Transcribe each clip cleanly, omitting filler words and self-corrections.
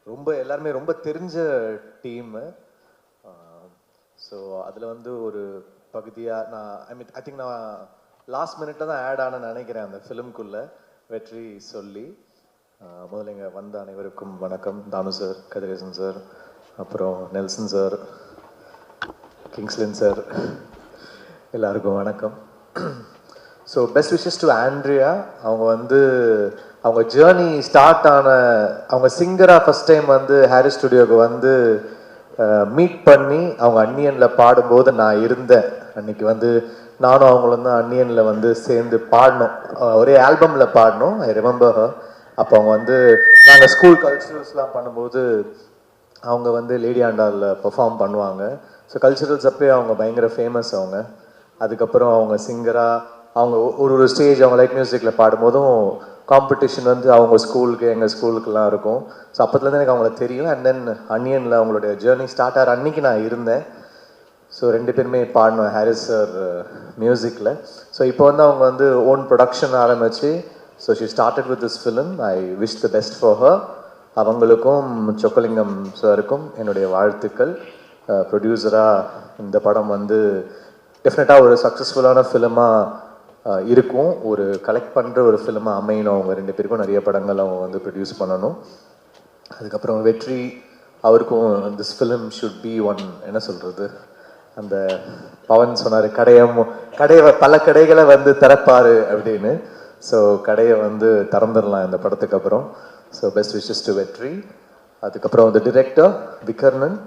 ரொம்ப எல்லாருமே ரொம்ப தெரிஞ்ச டீமு. ஸோ அதில் வந்து ஒரு பகுதியாக நான் ஐ திங்க் நான் லாஸ்ட் மினிட்ல தான் ஆட் ஆனேன்னு நினைக்கிறேன் அந்த ஃபிலிம்குள்ளே வெற்றி சொல்லி. முதல்ல இங்கே வந்த அனைவருக்கும் வணக்கம். தானு சார், கதிரேசன் சார், அப்புறம் நெல்சன் சார், கிங்ஸ்லின் சார், எல்லாருக்கும் வணக்கம். So best wishes to Andrea. அவங்க வந்து அவங்க ஜேர்னி ஸ்டார்ட் ஆன அவங்க சிங்கராக ஃபஸ்ட் டைம் வந்து ஹாரிஸ் ஸ்டுடியோவுக்கு வந்து மீட் பண்ணி அவங்க அன்னியனில் பாடும்போது நான் இருந்தேன். அன்னைக்கு வந்து நானும் அவங்களும் தான் அன்னியனில் வந்து சேர்ந்து பாடினோம், ஒரே ஆல்பமில் பாடினோம். I remember. அப்போ அவங்க வந்து நாங்கள் ஸ்கூல் கல்ச்சுரல்ஸ்லாம் பண்ணும்போது அவங்க வந்து லேடி ஆண்டாலில் பெர்ஃபார்ம் பண்ணுவாங்க. ஸோ கல்ச்சுரல்ஸ் அப்போயே அவங்க பயங்கர ஃபேமஸ் அவங்க. அதுக்கப்புறம் அவங்க சிங்கராக அவங்க ஒரு ஸ்டேஜ் அவங்க லைட் மியூசிக்கில் பாடும்போதும் காம்படிஷன் வந்து அவங்க ஸ்கூலுக்கு எங்கள் ஸ்கூலுக்குலாம் இருக்கும். ஸோ அப்போதுலேருந்து எனக்கு அவங்கள தெரியும். அண்ட் தென் அன்னியனில் அவங்களுடைய ஜேர்னி ஸ்டார்ட் ஆகிற அன்றைக்கி நான் இருந்தேன். ஸோ ரெண்டு பேருமே பாடினோம் ஹாரிஸ் சார் மியூசிக்கில். ஸோ இப்போ வந்து அவங்க வந்து ஓன் ப்ரொடக்ஷன் ஆரம்பிச்சு, so she started with this film. I wish the best for her. அவங்களுக்கும் சொக்கலிங்கம் சாருக்கும் என்னுடைய வாழ்த்துக்கள். ப்ரொடியூசராக இந்த படம் வந்து டெஃபினட்டாக ஒரு சக்ஸஸ்ஃபுல்லான ஃபிலிமாக இருக்கும், ஒரு கலெக்ட் பண்ணுற ஒரு ஃபிலிமாக அமையணும். அவங்க ரெண்டு பேருக்கும் நிறைய படங்கள் அவங்க வந்து ப்ரொடியூஸ் பண்ணணும். அதுக்கப்புறம் வெற்றி அவருக்கும் this film should be one, என்ன சொல்கிறது, அந்த பவன் சொன்னார் கடையை பல கடைகளை வந்து திறப்பார் அப்படின்னு. ஸோ கடையை வந்து திறந்துடலாம் இந்த படத்துக்கு அப்புறம். ஸோ பெஸ்ட் விஷஸ் டு வெற்றி. அதுக்கப்புறம் வந்து டிரெக்டர் விகர்ணன்.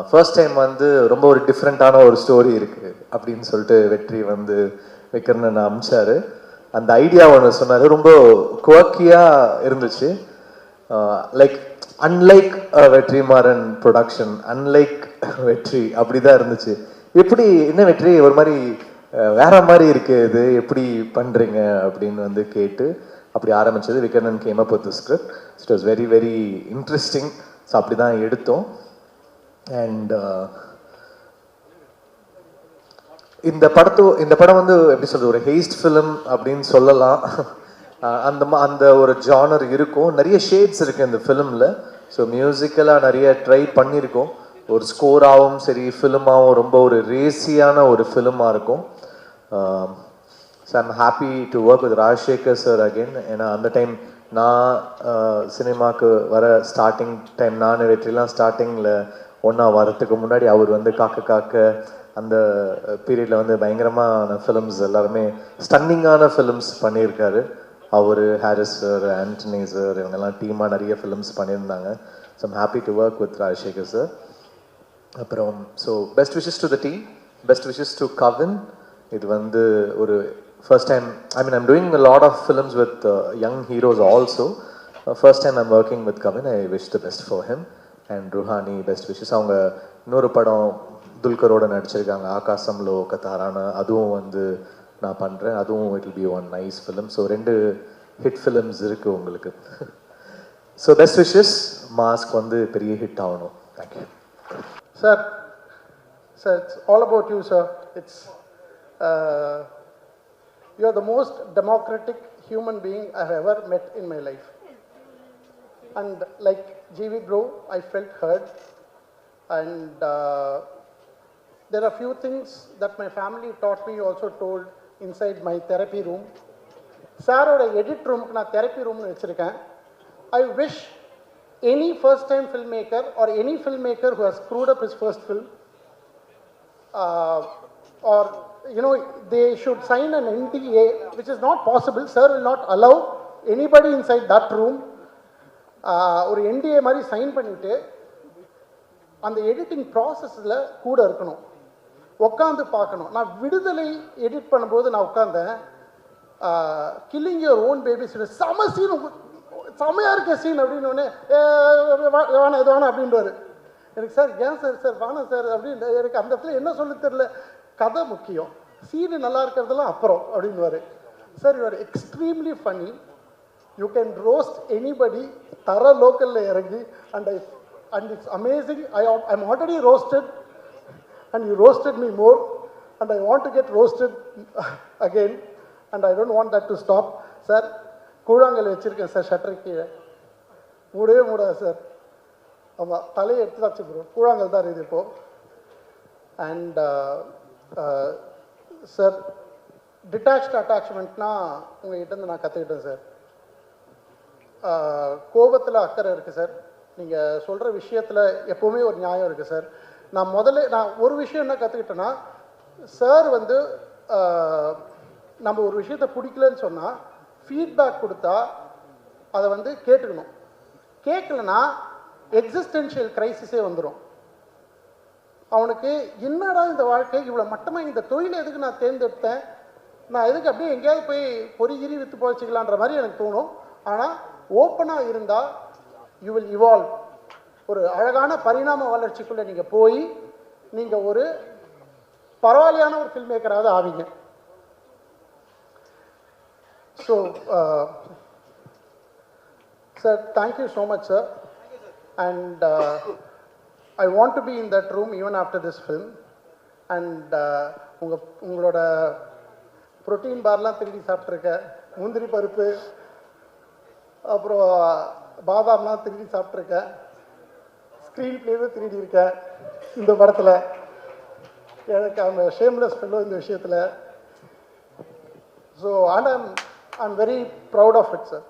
ஃபர்ஸ்ட் டைம் வந்து ரொம்ப ஒரு டிஃப்ரெண்ட்டான ஒரு ஸ்டோரி இருக்குது அப்படின்னு சொல்லிட்டு வெற்றி வந்து விகர்ணன் அமிச்சார். அந்த ஐடியா ஒன்று சொன்னார், ரொம்ப குவர்க்கியாக இருந்துச்சு. Like unlike Vetrimaaran production, unlike வெற்றி அப்படி தான் இருந்துச்சு. எப்படி என்ன வெற்றி ஒரு மாதிரி வேற மாதிரி இருக்கு, இது எப்படி பண்ணுறீங்க அப்படின்னு வந்து கேட்டு அப்படி ஆரம்பித்தது. Vikarnan came up with the script. It was very very interesting. So அப்படி தான் எடுத்தோம். அண்ட் இந்த படம் வந்து எப்படி சொல்றது, ஒரு ஹேஸ்ட் ஃபிலிம் அப்படின்னு சொல்லலாம். அந்த ஒரு ஜானர் இருக்கும், நிறைய ஷேட்ஸ் இருக்குது இந்த ஃபிலிமில். ஸோ மியூசிக்கலாக நிறைய ட்ரை பண்ணியிருக்கோம். ஒரு ஸ்கோராகவும் சரி, ஃபிலிமாகவும் ரொம்ப ஒரு ரேசியான ஒரு ஃபிலிமாக இருக்கும். So I'm happy to work with Rajasekar sir again. ஏன்னா அந்த டைம் நான் சினிமாவுக்கு வர ஸ்டார்டிங் டைம், நான் வெற்றிலாம் ஸ்டார்டிங்கில் ஒன்றா வரத்துக்கு முன்னாடி அவர் வந்து காக்க அந்த பீரியடில் வந்து பயங்கரமான ஃபிலிம்ஸ், எல்லாருமே ஸ்டன்னிங்கான ஃபிலிம்ஸ் பண்ணியிருக்காரு அவர். ஹாரிஸ் சார், ஆண்டனி சார், இவங்கெல்லாம் டீமாக நிறைய ஃபிலிம்ஸ் பண்ணியிருந்தாங்க. So I'm happy to work with Rajasekar sir. அப்புறம் so best wishes to the team, best wishes to Kavin. இது வந்து ஒரு first time, I'm doing a lot of films with young heroes also. First time I'm working with Kavin. I wish the best for him. And Ruhani, best wishes. அவங்க இன்னொரு படம் துல்கரோட நடிச்சிருக்காங்க, ஆகாசம்லோ கத்தாரான, அதுவும் வந்து நான் பண்ணுறேன். அதுவும் it will be one nice film. So ரெண்டு ஹிட் ஃபிலிம்ஸ் இருக்குது உங்களுக்கு. So best wishes. மாஸ்க் வந்து பெரிய ஹிட் ஆகணும். Thank you sir. Sir, it's all about you sir. It's you are the most democratic human being I have ever met in my life. And like GV bro, I felt heard. And there are few things that my family taught me, also told inside my therapy room. Sir oda edit room ku na therapy room nu vechiruken. I wish any first time filmmaker or any filmmaker who has screwed up his first film, or they should sign an NDA, which is not possible. Sir will not allow anybody inside that room ஒரு NDA மாதிரி sign பண்ணிட்டு அந்த editing ப்ராசஸில் கூட இருக்கணும், உட்காந்து பார்க்கணும். நான் விடுதலை எடிட் பண்ணும்போது நான் உட்காந்தேன். கில்லிங் யுவர் ஓன் பேபிஸ் செம சீன், செமையாக இருக்க சீன் அப்படின்னு ஒன்று, வேணாம் இது வேணாம் அப்படின்றாரு. எனக்கு சார் ஏன் சார் வேணாம் சார் அப்படின்னு. எனக்கு அந்த இடத்துல என்ன சொல்ல தெரியல. கதை முக்கியம், சீனு நல்லா இருக்கிறதெல்லாம் அப்புறம் அப்படின்வாரு. Sir, you are extremely funny. You can roast anybody, தர லோக்கலில் இறங்கி. And it's amazing. I'm already roasted and you roasted me more and I want to get roasted again and I don't want that to stop. Sir, கூழாங்கல் வச்சுருக்கேன் sir shutter கீழே. மூடவே மூடாது sir. ஆமாம், தலையை எடுத்து வச்சு ப்ரோ, கூழாங்கல் தான் இது இப்போது. அண்ட் சார், டிட்டாச்ட் அட்டாச்மெண்ட்னா உங்கள்கிட்ட நான் கற்றுக்கிட்டேன் சார். கோபத்தில் அக்கறை இருக்குது சார். நீங்கள் சொல்கிற விஷயத்தில் எப்போவுமே ஒரு நியாயம் இருக்குது சார். நான் ஒரு விஷயம் என்ன கற்றுக்கிட்டேன்னா, சார் வந்து நம்ம ஒரு விஷயத்தை பிடிக்கலன்னு சொன்னால் ஃபீட்பேக் கொடுத்தா அதை வந்து கேட்டுக்கணும். கேட்கலன்னா எக்ஸிஸ்டென்ஷியல் கிரைசிஸே வந்துடும். அவனுக்கு என்னடா இந்த வாழ்க்கை இவ்வளோ மட்டமாக, இந்த தொழில் எதுக்கு நான் தேர்ந்தெடுத்தேன், நான் எதுக்கு அப்படியே எங்கேயாவது போய் பொறிகிரி விற்று போச்சுக்கலான்ற மாதிரி எனக்கு தோணும். ஆனால் ஓப்பனாக இருந்தால் யூ வில் இவால்வ். ஒரு அழகான பரிணாம வளர்ச்சிக்குள்ளே நீங்கள் போய் நீங்கள் ஒரு பரவாயில்லையான ஒரு ஃபில்ம் மேக்கராவது ஆவீங்க. So sir, thank you so much sir. And I want to be in that room even after this film. And உங்களோட ப்ரோட்டீன் பார்லாம் திருடி சாப்பிட்ருக்கேன், முந்திரி பருப்பு அப்புறம் பாதாம்லாம் திருடி சாப்பிட்ருக்கேன், ஸ்க்ரீன் பிளேவே திருடி இருக்கேன் இந்த படத்தில். எனக்கு அந்த ஷேம்லெஸ் ஃபெல்லோ இந்த விஷயத்தில். So and I'm very proud of it sir.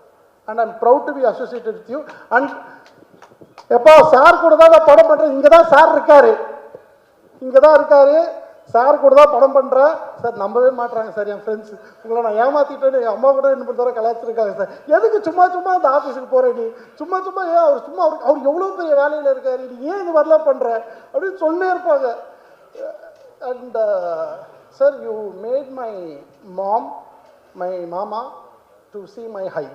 And I'm proud to be associated with you. And எப்போ சார் கூட தான் நான் படம் பண்ணுறேன், இங்கே தான் சார் இருக்காரு, சார் கூட தான் படம் பண்ணுறேன் சார். நம்பவே மாட்டுறாங்க சார் என் ஃப்ரெண்ட்ஸ். உங்களை நான் ஏமாற்றிட்டேன்னு என் அம்மா கூட என்ன பண்ணுறதோ கலாச்சிருக்காங்க சார். எதுக்கு சும்மா அந்த ஆஃபீஸுக்கு போகிறேன், நீ சும்மா ஏன் அவர் எவ்வளோ பெரிய வேலையில் இருக்காரு, நீ ஏன் இது மாதிரிலாம் பண்ணுற அப்படின்னு சொல்லே இருப்பாங்க. And sir, you made my மாமா to see my high.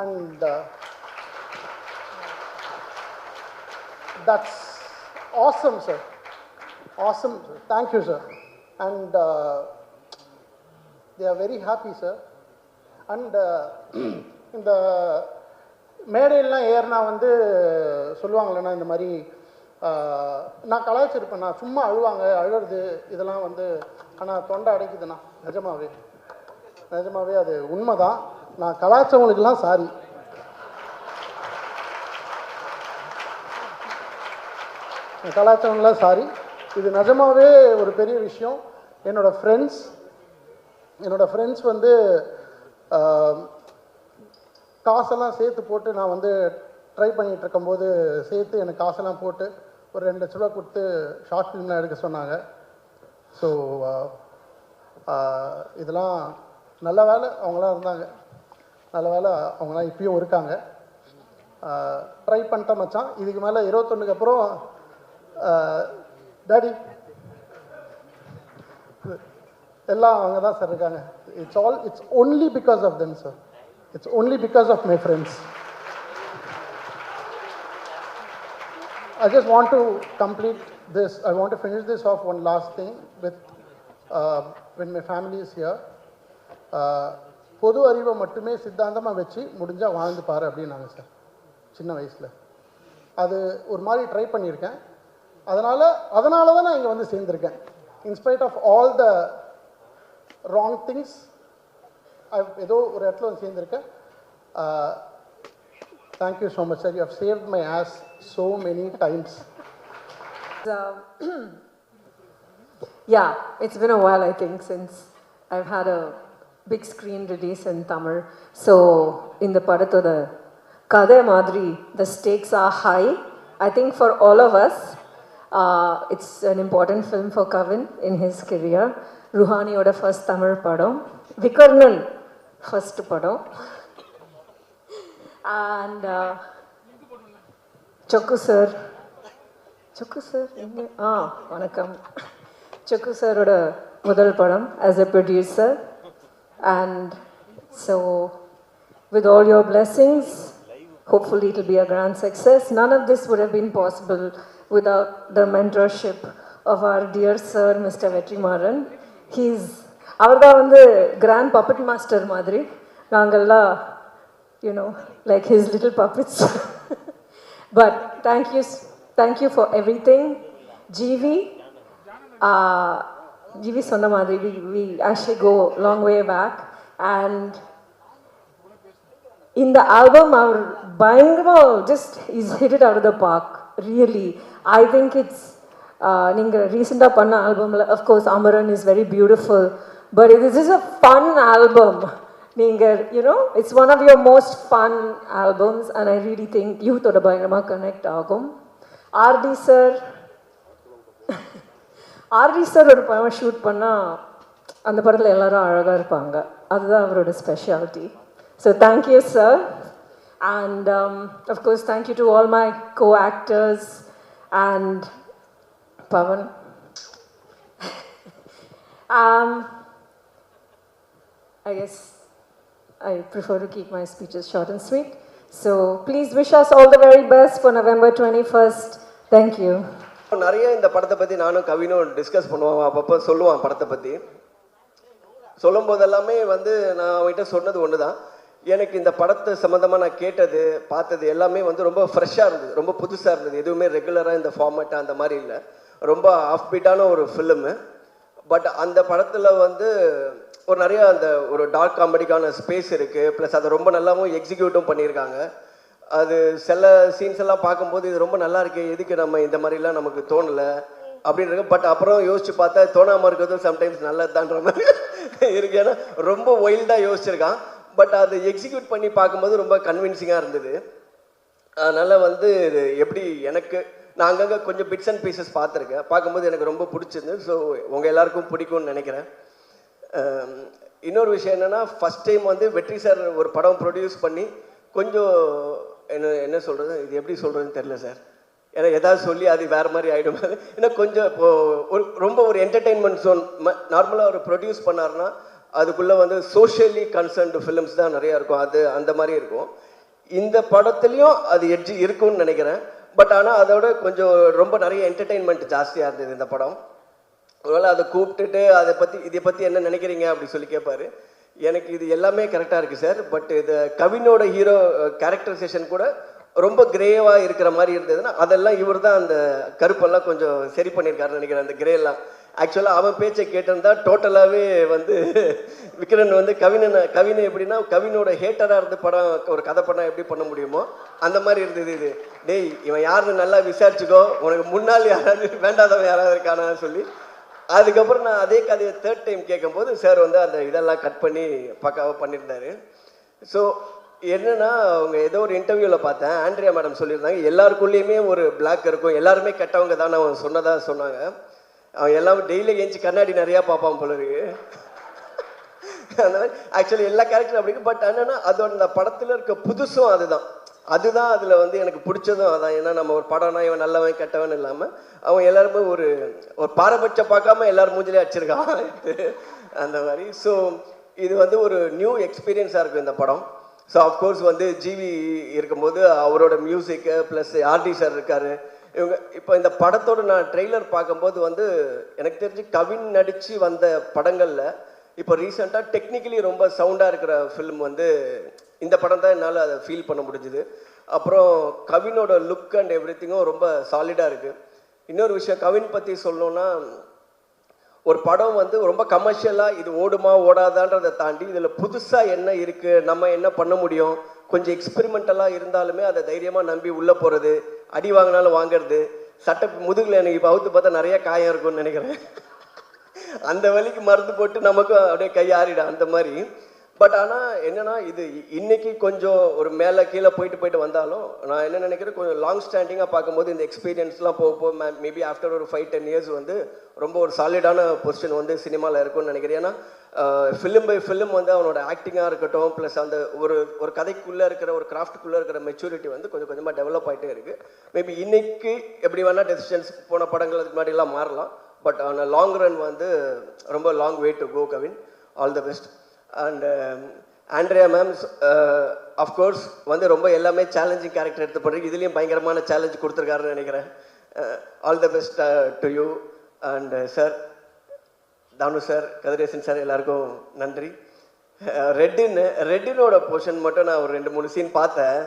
And that's awesome, sir. Awesome, sir. Thank you, sir. And they are very happy, sir. And இந்த மேடையெல்லாம் ஏறினா வந்து சொல்லுவாங்களேண்ணா, இந்த மாதிரி நான் கலாய்ச்சிருப்பேன், நான் சும்மா அழுறது இதெல்லாம் வந்து, ஆனால் தொண்டை அடைக்குதுண்ணா. நிஜமாவே அது உண்மைதான். நான் கலாய்ச்சவங்களுக்கெல்லாம் சாரி. கலாச்சாரம்லாம் சாரி. இது நிஜமாவே ஒரு பெரிய விஷயம். என்னோடய ஃப்ரெண்ட்ஸ் வந்து காசெல்லாம் சேர்த்து போட்டு, நான் வந்து ட்ரை பண்ணிகிட்டு இருக்கும்போது சேர்த்து எனக்கு காசெல்லாம் போட்டு ஒரு 2 லட்ச ரூபா கொடுத்து ஷார்ட் ஃபிலிம்லாம் எடுக்க சொன்னாங்க. ஸோ இதெல்லாம் நல்ல வேலை அவங்களாம் இருந்தாங்க, நல்ல வேலை அவங்களாம் இப்பயும் இருக்காங்க. ட்ரை பண்ணிட்டேன் மச்சான். இதுக்கு மேலே 21க்கு அப்புறம் டாடி எல்லாம் அவங்க தான் சார் இருக்காங்க. It's only because of them, sir. It's only because of my friends. I just want to complete this. I want to finish this off one last thing with when my family is here. பொது அறிவை மட்டுமே சித்தாந்தமாக வச்சு முடிஞ்சால் வாழ்ந்து பாரு அப்படின்னாங்க sir சின்ன வயசில். அது ஒரு மாதிரி ட்ரை பண்ணியிருக்கேன். அதனால தான் நான் இங்கே வந்து சேர்ந்துருக்கேன். In spite of all the wrong things ஏதோ ஒரு இடத்துல வந்து சேர்ந்துருக்கேன். Thank you so much sir. You have saved my ass so many times. Yeah, it's been a while, I think, since I've had a big screen release in Tamil. So, in the Padathoda Kadai Madri, the stakes are high. I think for all of us, it's an important film for Kavin in his career. Ruhani oda first Tamil padam, Vikarnan first padam, and Chokku sir, vanakkam. Chokku sir oda முதல் படம் as a producer, and so with all your blessings, hopefully it will be a grand success. None of this would have been possible without the mentorship of our dear sir, Mr. Vetrimaran. அவர்தா வந்து grand puppet master மாதிரி. நாங்கெல்லாம், you know, like his little puppets. But thank you for everything. GV சொன்ன மாதிரி we actually go long way back, and in the album, our Bayangama just is hit it out of the park. Really, I think it's Ninga recent panna album. Of course, Amaran is very beautiful, but this is a fun album. Ninga, you know, it's one of your most fun albums, and I really think youth oda Bayangama connect agum. RD sir, RD sir ஒரு படம் shoot பண்ணா அந்த படத்தில் எல்லாரும் அழகாக இருப்பாங்க. அதுதான் அவரோட speciality. So thank you, sir. And of course, thank you to all my co-actors and Pavan. I guess I prefer to keep my speeches short and sweet. So please wish us all the very best for November 21st. Thank you. நிறைய இந்த படத்தை பற்றி நானும் கவினும் discuss பண்ணுவோம். அப்பப்போ சொல்லுவான் படத்தை பற்றி. சொல்லும் போதெல்லாமே வந்து நான் அவன்கிட்ட சொன்னது ஒன்று தான். எனக்கு இந்த படத்தை சம்மந்தமாக நான் கேட்டது பார்த்தது எல்லாமே வந்து ரொம்ப ஃப்ரெஷ்ஷாக இருந்தது, ரொம்ப புதுசாக இருந்தது. எதுவுமே ரெகுலராக இந்த ஃபார்மேட்டாக அந்த மாதிரி இல்லை. ரொம்ப ஆஃப் பீட்டான ஒரு ஃபிலிமு. பட் அந்த படத்தில் வந்து ஒரு நிறைய அந்த ஒரு டார்க் காமெடிக்கான ஸ்பேஸ் இருக்குது. ப்ளஸ் அதை ரொம்ப நல்லாவும் எக்ஸிக்யூட்டும் பண்ணியிருக்காங்க. அது சில சீன்ஸ் எல்லாம் பார்க்கும்போது இது ரொம்ப நல்லா இருக்கு, எதுக்கு நம்ம இந்த மாதிரிலாம் நமக்கு தோணலை அப்படின்றது. பட் அப்புறம் யோசிச்சு பார்த்தா தோணாமல் இருக்கிறதும் சம்டைம்ஸ் நல்லதுதான்ற மாதிரி இருக்கு. ஏன்னா ரொம்ப ஒயில்டாக யோசிச்சிருக்கான். பட் அது எக்ஸிக்யூட் பண்ணி பார்க்கும்போது ரொம்ப கன்வின்சிங்காக இருந்தது. அதனால் வந்து இது எப்படி எனக்கு நான் அங்கங்கே கொஞ்சம் பிட்ஸ் அண்ட் பீசஸ் பார்த்துருக்கேன். பார்க்கும்போது எனக்கு ரொம்ப பிடிச்சிருந்து. ஸோ உங்கள் எல்லாருக்கும் பிடிக்கும்னு நினைக்கிறேன். இன்னொரு விஷயம் என்னென்னா, ஃபஸ்ட் டைம் வந்து வெற்றி சார் ஒரு படம் ப்ரொடியூஸ் பண்ணி கொஞ்சம் என்ன சொல்கிறது, இது எப்படி சொல்கிறதுன்னு தெரில சார். ஏன்னா எதாவது சொல்லி அது வேறு மாதிரி ஆகிடும். ஏன்னா கொஞ்சம் இப்போது ரொம்ப ஒரு என்டர்டெயின்மெண்ட் ஜோன் நார்மலாக ஒரு ப்ரொடியூஸ் பண்ணார்னா அதுக்குள்ளே வந்து சோஷியலி கன்சர்ன்டு ஃபிலிம்ஸ் தான் நிறையா இருக்கும். அது அந்த மாதிரி இருக்கும். இந்த படத்துலேயும் அது எட்ஜி இருக்கும்னு நினைக்கிறேன். பட் ஆனால் அதோட கொஞ்சம் ரொம்ப நிறைய என்டர்டெயின்மெண்ட் ஜாஸ்தியாக இருந்தது இந்த படம். ஒருவேளை அதை கூப்பிட்டுட்டு இதை பற்றி என்ன நினைக்கிறீங்க அப்படி சொல்லி கேட்பாரு. எனக்கு இது எல்லாமே கரெக்டாக இருக்குது சார். பட் இது கவினோட ஹீரோ கேரக்டரைசேஷன் கூட ரொம்ப கிரேவாக இருக்கிற மாதிரி இருந்ததுன்னா அதெல்லாம் இவர் தான் அந்த கருப்பெல்லாம் கொஞ்சம் சரி பண்ணியிருக்காருன்னு நினைக்கிறேன். அந்த கிரேலாம் ஆக்சுவலாக அவன் பேச்சை கேட்டிருந்தா டோட்டலாகவே வந்து விக்ரன் வந்து கவினை எப்படின்னா கவினோட ஹேட்டராக இருந்து படம் ஒரு கதை படம் எப்படி பண்ண முடியுமோ அந்த மாதிரி இருந்தது. இது டேய் இவன் யாருன்னு நல்லா விசாரிச்சுக்கோ, உனக்கு முன்னால் யாராவது வேண்டாதவன் யாராவது இருக்கானான்னு சொல்லி அதுக்கப்புறம் நான் அதே கதையை தேர்ட் டைம் கேட்கும்போது சார் வந்து அந்த இதெல்லாம் கட் பண்ணி பக்காவாக பண்ணியிருந்தாரு. ஸோ என்னன்னா அவங்க ஏதோ ஒரு இன்டர்வியூவில் பார்த்தேன், ஆண்ட்ரியா மேடம் சொல்லியிருந்தாங்க எல்லாருக்குள்ளேயுமே ஒரு பிளாக் இருக்கும், எல்லாருமே கெட்டவங்க தான் அவன் சொன்னாங்க. அவன் எல்லாமே டெய்லி ஏஞ்சி கண்ணாடி நிறையா பார்ப்பான் போல இருக்கு. அந்த மாதிரி ஆக்சுவலி எல்லா கேரக்டரும் அப்படி இருக்கு. பட் என்னன்னா அதோட இந்த படத்தில் இருக்க புதுசும் அதுதான் அதில் வந்து எனக்கு பிடிச்சதும் அதான். ஏன்னா நம்ம ஒரு படம்னா இவன் நல்லவன் கெட்டவன் இல்லாமல் அவன் எல்லாருமே ஒரு பாரபட்சம் பார்க்காம எல்லாரும் மூஞ்சிலே அடிச்சிருக்கான் அந்த மாதிரி. ஸோ இது வந்து ஒரு நியூ எக்ஸ்பீரியன்ஸாக இருக்கும் இந்த படம். ஸோ அஃப்கோர்ஸ் வந்து ஜிவி இருக்கும்போது அவரோட மியூசிக்கு ப்ளஸ் ஆர்டி சார் இருக்கார். இவங்க இப்போ இந்த படத்தோட நான் ட்ரெய்லர் பார்க்கும்போது வந்து எனக்கு தெரிஞ்சு கவின் நடித்து வந்த படங்களில் இப்போ ரீசெண்டாக டெக்னிக்கலி ரொம்ப சவுண்டாக இருக்கிற ஃபிலிம் வந்து இந்த படம் தான் என்னால் அதை ஃபீல் பண்ண முடிஞ்சுது. அப்புறம் கவினோட லுக் அண்ட் எவ்ரி திங்கும் ரொம்ப சாலிடாக இருக்குது. இன்னொரு விஷயம் கவின் பற்றி சொல்லணுன்னா, ஒரு படம் வந்து ரொம்ப கமர்ஷியலாக இது ஓடுமா ஓடாதான்றதை தாண்டி இதில் புதுசாக என்ன இருக்குது, நம்ம என்ன பண்ண முடியும், கொஞ்சம் எக்ஸ்பெரிமெண்டலாக இருந்தாலுமே அதை தைரியமாக நம்பி உள்ளே போகிறது, அடி வாங்கினாலும் வாங்கிறது, சட்டை முதுகில் எனக்கு இப்போ அவுத்து பார்த்தா நிறைய காயம் இருக்கும்னு நினைக்கிறேன். அந்த வலிக்கு மருந்து போட்டு நமக்கும் அப்படியே கை ஆறிடும் அந்த மாதிரி. பட் ஆனால் என்னென்னா இது இன்னைக்கு கொஞ்சம் ஒரு மேலே கீழே போயிட்டு வந்தாலும் நான் என்ன நினைக்கிறேன், கொஞ்சம் லாங் ஸ்டாண்டிங்காக பார்க்கும்போது இந்த எக்ஸ்பீரியன்ஸ்லாம் போக மேபி ஆஃப்டர் ஒரு 5-10 இயர்ஸ் வந்து ரொம்ப ஒரு சாலிடான பொசிஷன் வந்து சினிமாவில் இருக்கும்னு நினைக்கிறேன். ஏன்னா ஃபிலிம் பை ஃபிலிம் வந்து அவனோட ஆக்டிங்காக இருக்கட்டும் ப்ளஸ் அந்த ஒரு கதைக்குள்ளே இருக்கிற ஒரு கிராஃப்டுக்குள்ளே இருக்கிற மெச்சூரிட்டி வந்து கொஞ்சம் கொஞ்சமாக டெவலப் ஆகிட்டே இருக்குது. மேபி இன்னைக்கு எப்படி வேணால் டெசிஷன்ஸ் போன படங்கள் அதுக்கு முன்னாடிலாம் மாறலாம். பட் ஆன் லாங் ரன் வந்து ரொம்ப long way to go Kavin. All the best. And Andrea ma'am of course வந்து ரொம்ப எல்லாமே சேலஞ்சிங் கேரக்டர் எடுத்து பண்ணுறீங்க. இதுலேயும் பயங்கரமான சேலஞ்ச் கொடுத்துருக்காருன்னு நினைக்கிறேன். All the best to you. And sir Thanu sir, Kathiresan sir, எல்லாருக்கும் நன்றி. ரெட்டினோட போர்ஷன் மட்டும் நான் ஒரு 2-3 சீன் பார்த்தேன்,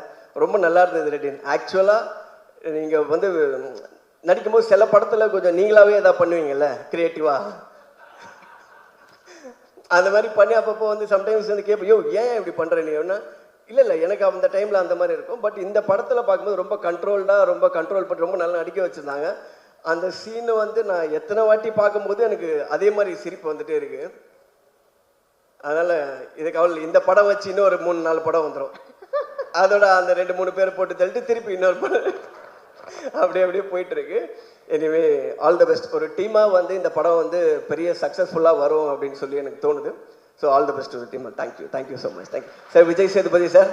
ரொம்ப நல்லா இருந்தது. ரெட்டின் ஆக்சுவலாக நீங்கள் வந்து நடிக்கும்போது சில படத்தில் கொஞ்சம் நீங்களாகவே எதாவது பண்ணுவீங்கல்ல க்ரியேட்டிவாக, அந்த மாதிரி பண்ணி அப்பப்போ வந்து சம்டைம்ஸ் வந்து கேட்போம், யோ ஏன் இப்படி பண்ணுற நீ? ஏன்னா இல்லை எனக்கு அந்த டைமில் அந்த மாதிரி இருக்கும். பட் இந்த படத்தில் பார்க்கும்போது ரொம்ப கண்ட்ரோல்டாக, ரொம்ப கண்ட்ரோல் பண்ணி ரொம்ப நல்லா நடிக்க வச்சுருந்தாங்க. அந்த சீனை வந்து நான் எத்தனை வாட்டி பார்க்கும்போது எனக்கு அதே மாதிரி சிரிப்பு வந்துட்டே இருக்கு. அதனால் இதுக்கு அவள் இந்த படம் வச்சு இன்னும் ஒரு 3-4 படம் வந்துடும். அதோட அந்த 2-3 பேரை போட்டு தள்ளிட்டு திருப்பி இன்னொரு படம் அப்படியே போயிட்டு இருக்கு. Anyway all the best. ஒரு டீமாக வந்து இந்த படம் வந்து பெரிய சக்ஸஸ்ஃபுல்லாக வரும் அப்படின்னு சொல்லி எனக்கு தோணுது. ஸோ ஆல் த பெஸ்ட் ஒரு team. Thank you so much. Thank you sir. Vijay Sethupathi sir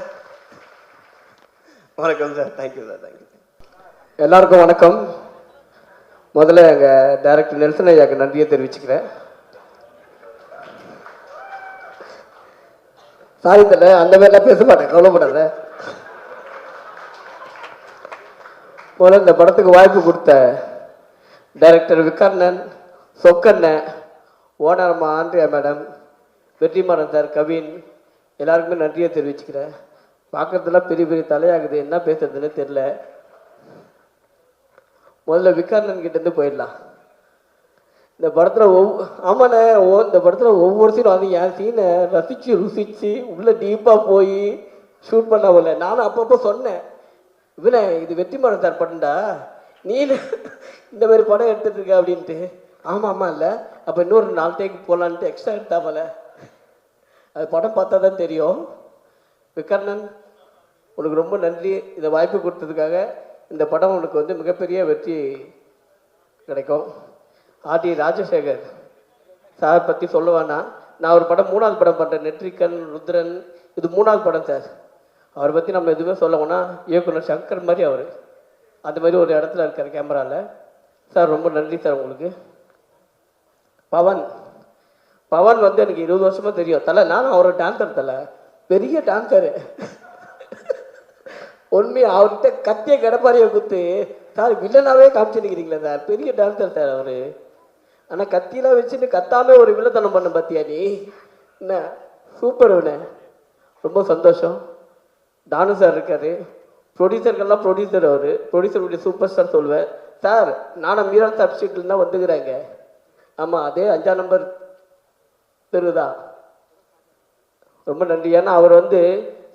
வணக்கம் சார். Thank you sir. தேங்க்யூ. எல்லாருக்கும் வணக்கம். முதல்ல எங்கள் டைரக்டர் நெல்சன் ஐயாக்கு நன்றியை தெரிவிச்சுக்கிறேன். சாரி தலை, அந்த மாதிரிலாம் பேச மாட்டேன், கவலைப்படாத. முதல்ல இந்த படத்துக்கு வாய்ப்பு கொடுத்த டைரக்டர் விக்கர்ணன், சொக்கண்ணன், ஓனர்மா ஆண்ட்ரியா மேடம், வெற்றிமாறன் சார், கவின், எல்லாருக்குமே நன்றியை தெரிவிச்சுக்கிறேன். பார்க்கறதுலாம் பெரிய பெரிய தலையாகுது, என்ன பேசுறதுன்னு தெரில. முதல்ல விக்கர்ணன் கிட்டேருந்து போயிடலாம். இந்த படத்தில் ஆமாண்ணே, இந்த படத்தில் ஒவ்வொரு சீனும் வந்து என் சீனை ருசித்து உள்ளே டீப்பாக போய் ஷூட் பண்ண. நானும் அப்பப்போ சொன்னேன், இவனே இது வெற்றிமாறன் சார் படம்டா, நீ இந்த மாதிரி படம் எடுத்துகிட்டு இருக்க அப்படின்ட்டு. ஆமாம் இல்லை, அப்போ இன்னொரு 4 டேக்கு போகலான்ட்டு எக்ஸ்ட்ரா எடுத்தாமல. அது படம் பார்த்தா தான் தெரியும். விக்கர்ணன், உனக்கு ரொம்ப நன்றி இந்த வாய்ப்பு கொடுத்ததுக்காக. இந்த படம் உனக்கு வந்து மிகப்பெரிய வெற்றி கிடைக்கும். ஆர்டி ராஜசேகர் சார் பற்றி சொல்லுவானா, நான் ஒரு படம் 3வது படம் பண்ணுறேன், நெற்றிக்கன் ருத்ரன், இது 3வது படம் சார். அவரை பற்றி நம்ம எதுவுமே சொல்லவோன்னா இயக்குனர் சங்கர் மாதிரி அவர் அந்த மாதிரி ஒரு இடத்துல இருக்கார் கேமராவில். சார் ரொம்ப நன்றி சார் உங்களுக்கு. பவன் வந்து எனக்கு 20 வருஷமாக தெரியும் தலை. நானும் அவரோட டான்ஸர் தலை, பெரிய டான்ஸரு. உண்மையாக அவர்கிட்ட கத்திய கடப்பாரியை குத்து சார் வில்லனாவே காமிச்சுருக்கிறீங்களா சார், பெரிய டான்ஸர் சார் அவர். ஆனால் கத்தியெல்லாம் வச்சுட்டு கத்தாமல் ஒரு வில்லத்தனம் பண்ண பார்த்தியா நீ, என்ன சூப்பர் வின. ரொம்ப சந்தோஷம். தானு சார் இருக்கார், ப்ரொடியூசருக்கெல்லாம் ப்ரொடியூசர் அவர், ப்ரொடியூசருடைய சூப்பர் ஸ்டார் சொல்வேன் சார். நானும் மீரான் சப்ஸ்டியூட்டில் தான் வந்துக்கிறாங்க. ஆமாம், அதே 5ஆம் நம்பர் தெருதான். ரொம்ப நன்றி. ஏன்னா அவர் வந்து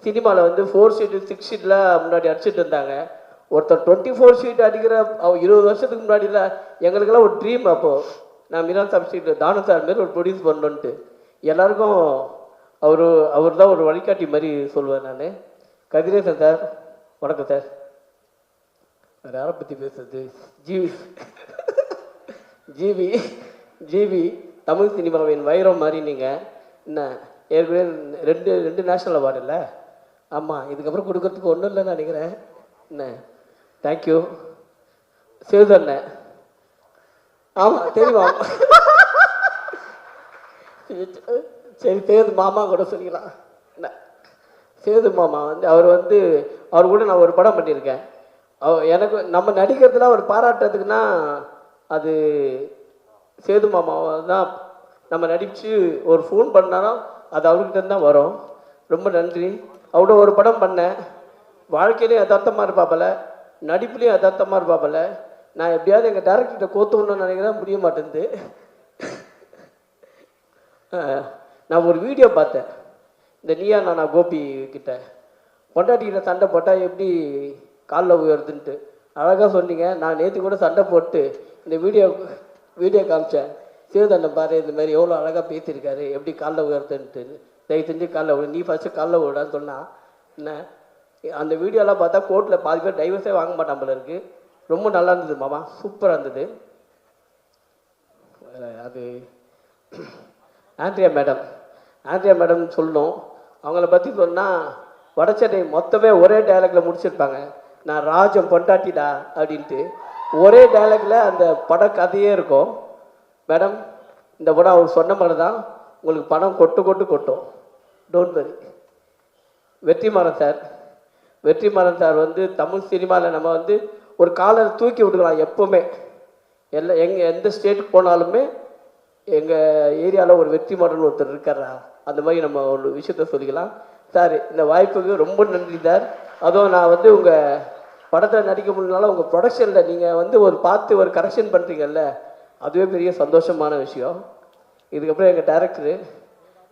சினிமாவில் வந்து 4 ஷீட்டு 6 ஷீட்டில் முன்னாடி அடிச்சுட்டு இருந்தாங்க. ஒருத்தர் 24 ஷீட் அடிக்கிற 20 வருஷத்துக்கு முன்னாடியில் எங்களுக்கெல்லாம் ஒரு ட்ரீம். அப்போது நான் மீரான் சப்ஸ்டியூட் தானு சார் மாரி ஒரு ப்ரொடியூஸ் பண்ணணுன்ட்டு எல்லாருக்கும் அவர் தான் ஒரு வழிகாட்டி மாதிரி சொல்லுவேன் நான். கதிரேசன் சார் வணக்கம் சார். வேறு யாரை பற்றி பேசுறது, ஜிவி தமிழ் சினிமாவின் வைரம் மாதிரி நீங்கள். என்ன ஏற்கனவே 2 நேஷ்னல் அவார்டு இல்லை? ஆமாம், இதுக்கப்புறம் கொடுக்கறதுக்கு ஒன்றும் இல்லைன்னு நினைக்கிறேன். என்ன தேங்க்யூ. சேதுண்ணே, ஆமாம் தெரியுமா, சரி சேது மாமா கூட சொல்லிக்கலாம். என்ன சேது மாமா வந்து அவர் கூட நான் ஒரு படம் பண்ணியிருக்கேன். எனக்கு நம்ம நடிக்கிறதுலாம் அவர் பாராட்டுறதுக்குன்னா அது சேது மாமாவை தான். நம்ம நடித்து ஒரு ஃபோன் பண்ணாலும் அது அவர்கிட்ட தான் வரும். ரொம்ப நன்றி. அவரோட ஒரு படம் பண்ணேன், வாழ்க்கையிலையும் யதார்த்தமாக இருப்பாப்பல, நடிப்புலேயும் யதார்த்தமாக இருப்பாப்பல. நான் எப்படியாவது எங்கள் டேரக்டர்கிட்ட கோத்துணுன்னு நினைக்கிறேன், முடிய மாட்டேங்குது. நான் ஒரு வீடியோ பார்த்தேன், இந்த நீயா நானா கோபி கிட்ட பொண்டாட்டிக்கிட்ட சண்டை போட்டால் எப்படி காலில் உயருதுன்ட்டு அழகாக சொன்னீங்க. நான் நேற்று கூட சண்டை போட்டு இந்த வீடியோ காமிச்சேன். சேதுண்ணன் பாரு இந்த மாதிரி எவ்வளோ அழகாக பேசியிருக்காரு, எப்படி காலில் உயர்த்துன்ட்டு. தயவு செஞ்சு காலில் நீ ஃபஸ்ட்டு காலில் விடான்னு சொன்னால் என்ன. அந்த வீடியோலாம் பார்த்தா கோர்ட்டில் பாதி பேர் டைவர்ஸே வாங்க மாட்டான் போல இருக்குது. ரொம்ப நல்லா இருந்தது மாமா, சூப்பராக இருந்தது. அது ஆண்ட்ரியா மேடம் சொல்லணும். அவங்கள பற்றி சொன்னால் வடச்சென்னை மொத்தமே ஒரே டைலாக்ல முடிச்சிருப்பாங்க, நான் ராஜம் பொண்டாட்டிடா அப்படின்ட்டு. ஒரே டைலாக்ல அந்த பட கதையே இருக்கும். மேடம், இந்த படம் அவர் சொன்ன மாதிரி தான், உங்களுக்கு பணம் கொட்டும். Don't worry. வெற்றிமாறன் சார் வந்து தமிழ் சினிமாவில் நம்ம வந்து ஒரு காலை தூக்கி விட்டுக்கலாம் எப்போவுமே. எந்த ஸ்டேட்டுக்கு போனாலுமே எங்கள் ஏரியாவில் ஒரு வெற்றிமாறன் ஒருத்தர் இருக்காரா, அந்த மாதிரி நம்ம ஒரு விஷயத்த சொல்லிக்கலாம். சார் இந்த வாய்ப்புக்கு ரொம்ப நன்றி சார். அதுவும் நான் வந்து உங்கள் படத்தில் நடிக்க முடியலனாலும் உங்கள் ப்ரொடக்ஷனில் நீங்கள் வந்து பார்த்து ஒரு கரெக்ஷன் பண்ணுறீங்கல்ல, அதுவே பெரிய சந்தோஷமான விஷயம். இதுக்கப்புறம் எங்கள் டைரக்டரு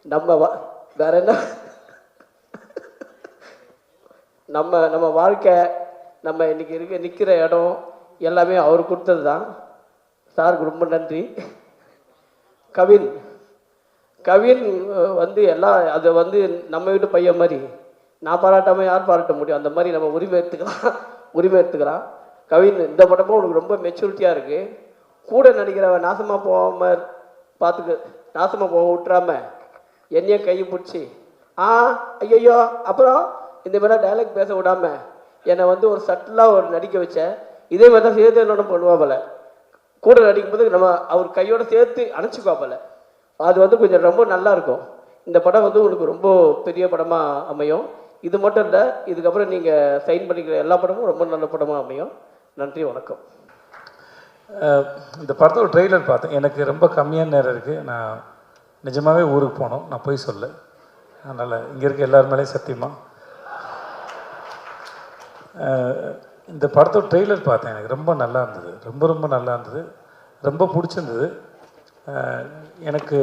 நம்ம வேற என்ன நம்ம வாழ்க்கை, நம்ம இன்றைக்கி நிற்கிற இடம் எல்லாமே அவர் கொடுத்தது தான். சாருக்கு ரொம்ப நன்றி. கவின் வந்து எல்லாம் அதை வந்து நம்ம வீட்டு பையன் மாதிரி நான் பாராட்டாமல் யார் பாராட்ட முடியும், அந்த மாதிரி நம்ம உரிமை எடுத்துக்கிறான். கவின் இந்த படமும் உனக்கு ரொம்ப மெச்சூரிட்டியாக இருக்குது. கூட நடிக்கிறவன் நாசமாக போக விட்டுறாம என்னையும் கையை பிடிச்சி ஐயோ அப்புறம் இந்த மாதிரி டைலாக் பேச விடாம என்னை வந்து ஒரு சட்டிலாக நடிக்க வச்சேன். இதே மாதிரி தான் சேர்த்து என்னோட பண்ணுவாப்பல. கூட நடிக்கும்போது நம்ம அவர் கையோட சேர்த்து அணைச்சிக்குவாப்பல. அது வந்து கொஞ்சம் ரொம்ப நல்லா இருக்கும். இந்த படம் வந்து உங்களுக்கு ரொம்ப பெரிய படமாக அமையும். இது மட்டும் இல்லை, இதுக்கப்புறம் நீங்கள் சைன் பண்ணிக்கிற எல்லா படமும் ரொம்ப நல்ல படமாக அமையும். நன்றி, வணக்கம். இந்த படத்தோட ட்ரெய்லர் பார்த்தேன். எனக்கு ரொம்ப கம்மியான நேரம் இருக்குது. நான் நிஜமாகவே ஊருக்கு போனோம், நான் போய் சொல்ல. அதனால் இங்கே இருக்க எல்லார் மேலேயும் சத்தியமாக இந்த படத்தோட ட்ரெய்லர் பார்த்தேன். எனக்கு ரொம்ப நல்லா இருந்தது, ரொம்ப நல்லா இருந்தது, ரொம்ப பிடிச்சிருந்தது. எனக்கு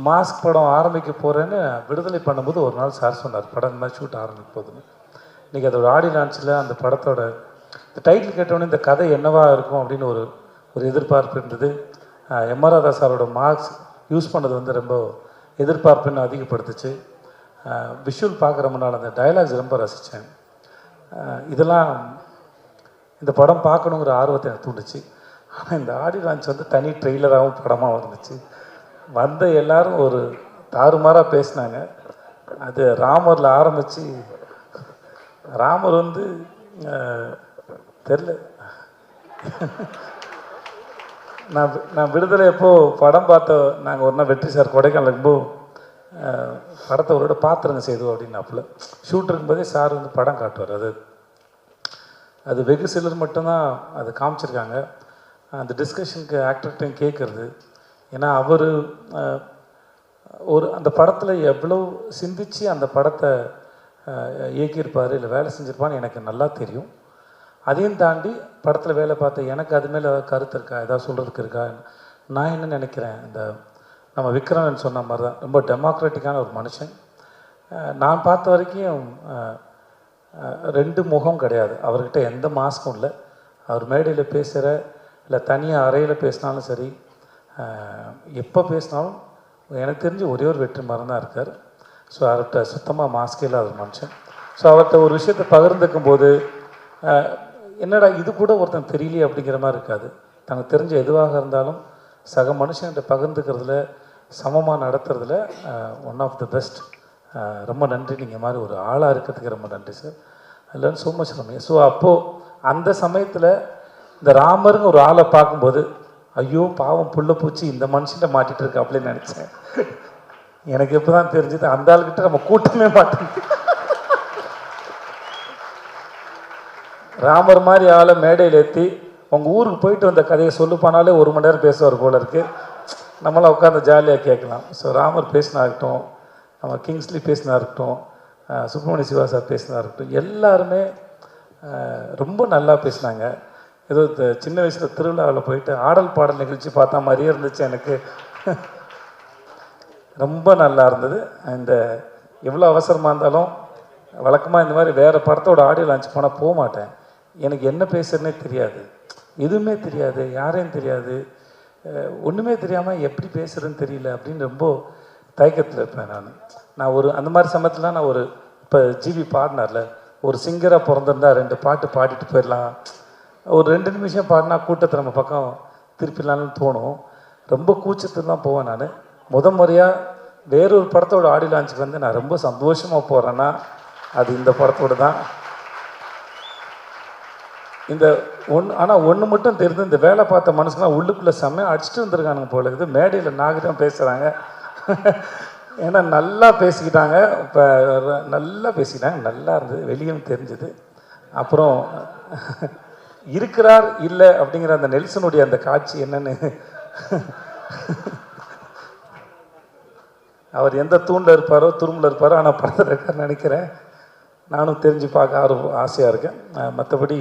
மாஸ்க் படம் ஆரம்பிக்க போகிறேன்னு விடுதலை பண்ணும்போது ஒரு நாள் சார் சொன்னார், படம் இந்த மாதிரி ஷூட் ஆரம்பிக்க போகுதுன்னு. இன்றைக்கி அதோட ஆடியோ லான்ச்சில் அந்த படத்தோட இந்த டைட்டில் கேட்டோன்னே இந்த கதை என்னவா இருக்கும் அப்படின்னு ஒரு எதிர்பார்ப்பு இருந்தது. எம்.ஆர். ராதா சாரோட மார்க்ஸ் யூஸ் பண்ணது வந்து ரொம்ப எதிர்பார்ப்புன்னு அதிகப்படுத்துச்சு. விஷுவல் பார்க்குற முன்னால் அந்த டயலாக்ஸ் ரொம்ப ரசித்தேன். இதெல்லாம் இந்த படம் பார்க்கணுங்கிற ஆர்வத்தை எனக்கு தூண்டுச்சு. ஆனால் இந்த ஆடியோ லான்ச் வந்து தனி ட்ரெய்லராகவும் படமாக வந்துச்சு. வந்த எல்லாரும் ஒரு தாறுமாறாக பேசினாங்க. அது ராமரில் ஆரம்பித்து ராமர் வந்து தெரில, நான் விடுதலை எப்போது படம் பார்த்த நாங்கள் ஒரு நாள் வெற்றி சார் கொடைக்கானல் இருக்கும்போது படத்தை ஒரு விட பார்த்துருங்க செய்து அப்படின்னாப்புல. ஷூட் இருக்கும்போதே சார் வந்து படம் காட்டுவார். அது வெகு சிலர் மட்டும்தான் அது காமிச்சிருக்காங்க. அந்த டிஸ்கஷனுக்கு ஆக்டர்கிட்டையும் கேட்குறது. ஏன்னா அவர் அந்த படத்தில் எவ்வளோ சிந்திச்சு அந்த படத்தை இயக்கியிருப்பார், இல்லை வேலை செஞ்சுருப்பான்னு எனக்கு நல்லா தெரியும். அதையும் தாண்டி படத்தில் வேலை பார்த்த எனக்கு அது மேலே ஏதாவது கருத்து இருக்கா, ஏதாவது சொல்கிறதுக்கு இருக்கா? நான் என்ன நினைக்கிறேன், இந்த நம்ம விக்ரமன் சொன்ன மாதிரி தான் ரொம்ப டெமோக்ராட்டிக்கான ஒரு மனுஷன். நான் பார்த்த வரைக்கும் ரெண்டு முகம் கிடையாது அவர்கிட்ட, எந்த மாஸ்க்கும் இல்லை. அவர் மேடையில் பேசுகிற இல்லை தனியாக அறையில் பேசினாலும் சரி, எப்போ பேசினாலும் எனக்கு தெரிஞ்சு ஒரே ஒரு வெற்றிமாறன் தான் இருக்கார். ஸோ அவர்கிட்ட சுத்தமாக மாஸ்கே இல்லாத ஒரு மனுஷன். ஸோ அவர்கிட்ட ஒரு விஷயத்தை பகிர்ந்துக்கும் போது என்னடா இது கூட ஒருத்தன் தெரியலையே அப்படிங்கிற மாதிரி இருக்காது. தனக்கு தெரிஞ்ச எதுவாக இருந்தாலும் சக மனுஷன்கிட்ட பகிர்ந்துக்கிறதுல, சமமாக நடத்துறதுல ஒன் ஆஃப் த பெஸ்ட். ரொம்ப நன்றி. நீங்கள் மாதிரி ஒரு ஆளாக இருக்கிறதுக்கு ரொம்ப நன்றி சார். அதில் ஸோ மச் ரம்யா. ஸோ அப்போது அந்த சமயத்தில் இந்த ராமருங்க ஒரு ஆளை பார்க்கும்போது ஐயோ பாவம் புள்ள பூச்சி இந்த மனுஷன்ட்ட மாட்டிகிட்டு இருக்கு அப்படின்னு நினச்சேன். எனக்கு எப்போ தான் தெரிஞ்சது அந்த ஆள்கிட்ட நம்ம கூட்டமே மாட்டோம். ராமர் மாதிரி ஆளை மேடையில் ஏற்றி உங்கள் ஊருக்கு போயிட்டு வந்த கதையை சொல்லுப்பானாலே 1 மணி நேரம் பேசுவார் போல இருக்குது. நம்மளாம் உட்காந்து ஜாலியாக கேட்கலாம். ஸோ ராமர் பேசினா இருக்கட்டும், நம்ம கிங்ஸ்லி பேசினா இருக்கட்டும், சுப்பிரமணிய சிவா சார் பேசினா இருக்கட்டும், எல்லாருமே ரொம்ப நல்லா பேசினாங்க. ஏதோ சின்ன வயசில் திருவிழாவில் போயிட்டு ஆடல் பாடல் நிகழ்ச்சி பார்த்தா மாதிரியே இருந்துச்சு எனக்கு. ரொம்ப நல்லா இருந்தது. இந்த எவ்வளோ அவசரமாக இருந்தாலும் வழக்கமாக இந்த மாதிரி வேறு படத்தோட ஆடியோ லான்ச் போனால் போக மாட்டேன். எனக்கு என்ன பேசுறதுனே தெரியாது, எதுவுமே தெரியாது, யாரையும் தெரியாது, ஒன்றுமே தெரியாமல் எப்படி பேசுகிறேன்னு தெரியல அப்படின்னு ரொம்ப தயக்கத்தில் இருப்பேன் நான் ஒரு அந்த மாதிரி சமயத்தில் நான் ஒரு இப்போ ஜிவி பாடினார்ல, ஒரு சிங்கராக பிறந்திருந்தா 2 பாட்டு பாடிட்டு போயிடலாம், ஒரு 2 நிமிஷம் பாடினா கூட்டத்தை நம்ம பக்கம் திருப்பிடலான்னு தோணும். ரொம்ப கூச்சத்து தான் போவேன் நான். முறையாக வேறொரு படத்தோட ஆடியோ லான்ச்சுக்கு வந்து நான் ரொம்ப சந்தோஷமாக போகிறேன்னா அது இந்த படத்தோடு தான். இந்த ஆனால் ஒன்று மட்டும் தெரியுது, இந்த வேலை பார்த்த மனுஷங்களாம் உள்ளுக்குள்ளே செம்மையாக அடிச்சுட்டு வந்துருக்கானுங்க போல இருக்குது. மேடையில் நாகரிகம் பேசுகிறாங்க. ஏன்னா நல்லா பேசிக்கிட்டாங்க, இப்போ நல்லா பேசிக்கிட்டாங்க, நல்லா இருந்தது, வெளியும் தெரிஞ்சுது. அப்புறம் இருக்கிறார் இல்லை அப்படிங்கிற அந்த நெல்சனுடைய அந்த காட்சி என்னன்னு, அவர் எந்த தூண்டில் இருப்பாரோ துரும்பில் இருப்பாரோ, ஆனால் படத்தில் இருக்காருன்னு நினைக்கிறேன். நானும் தெரிஞ்சு பார்க்க ஆசையாக இருக்கேன். மற்றபடி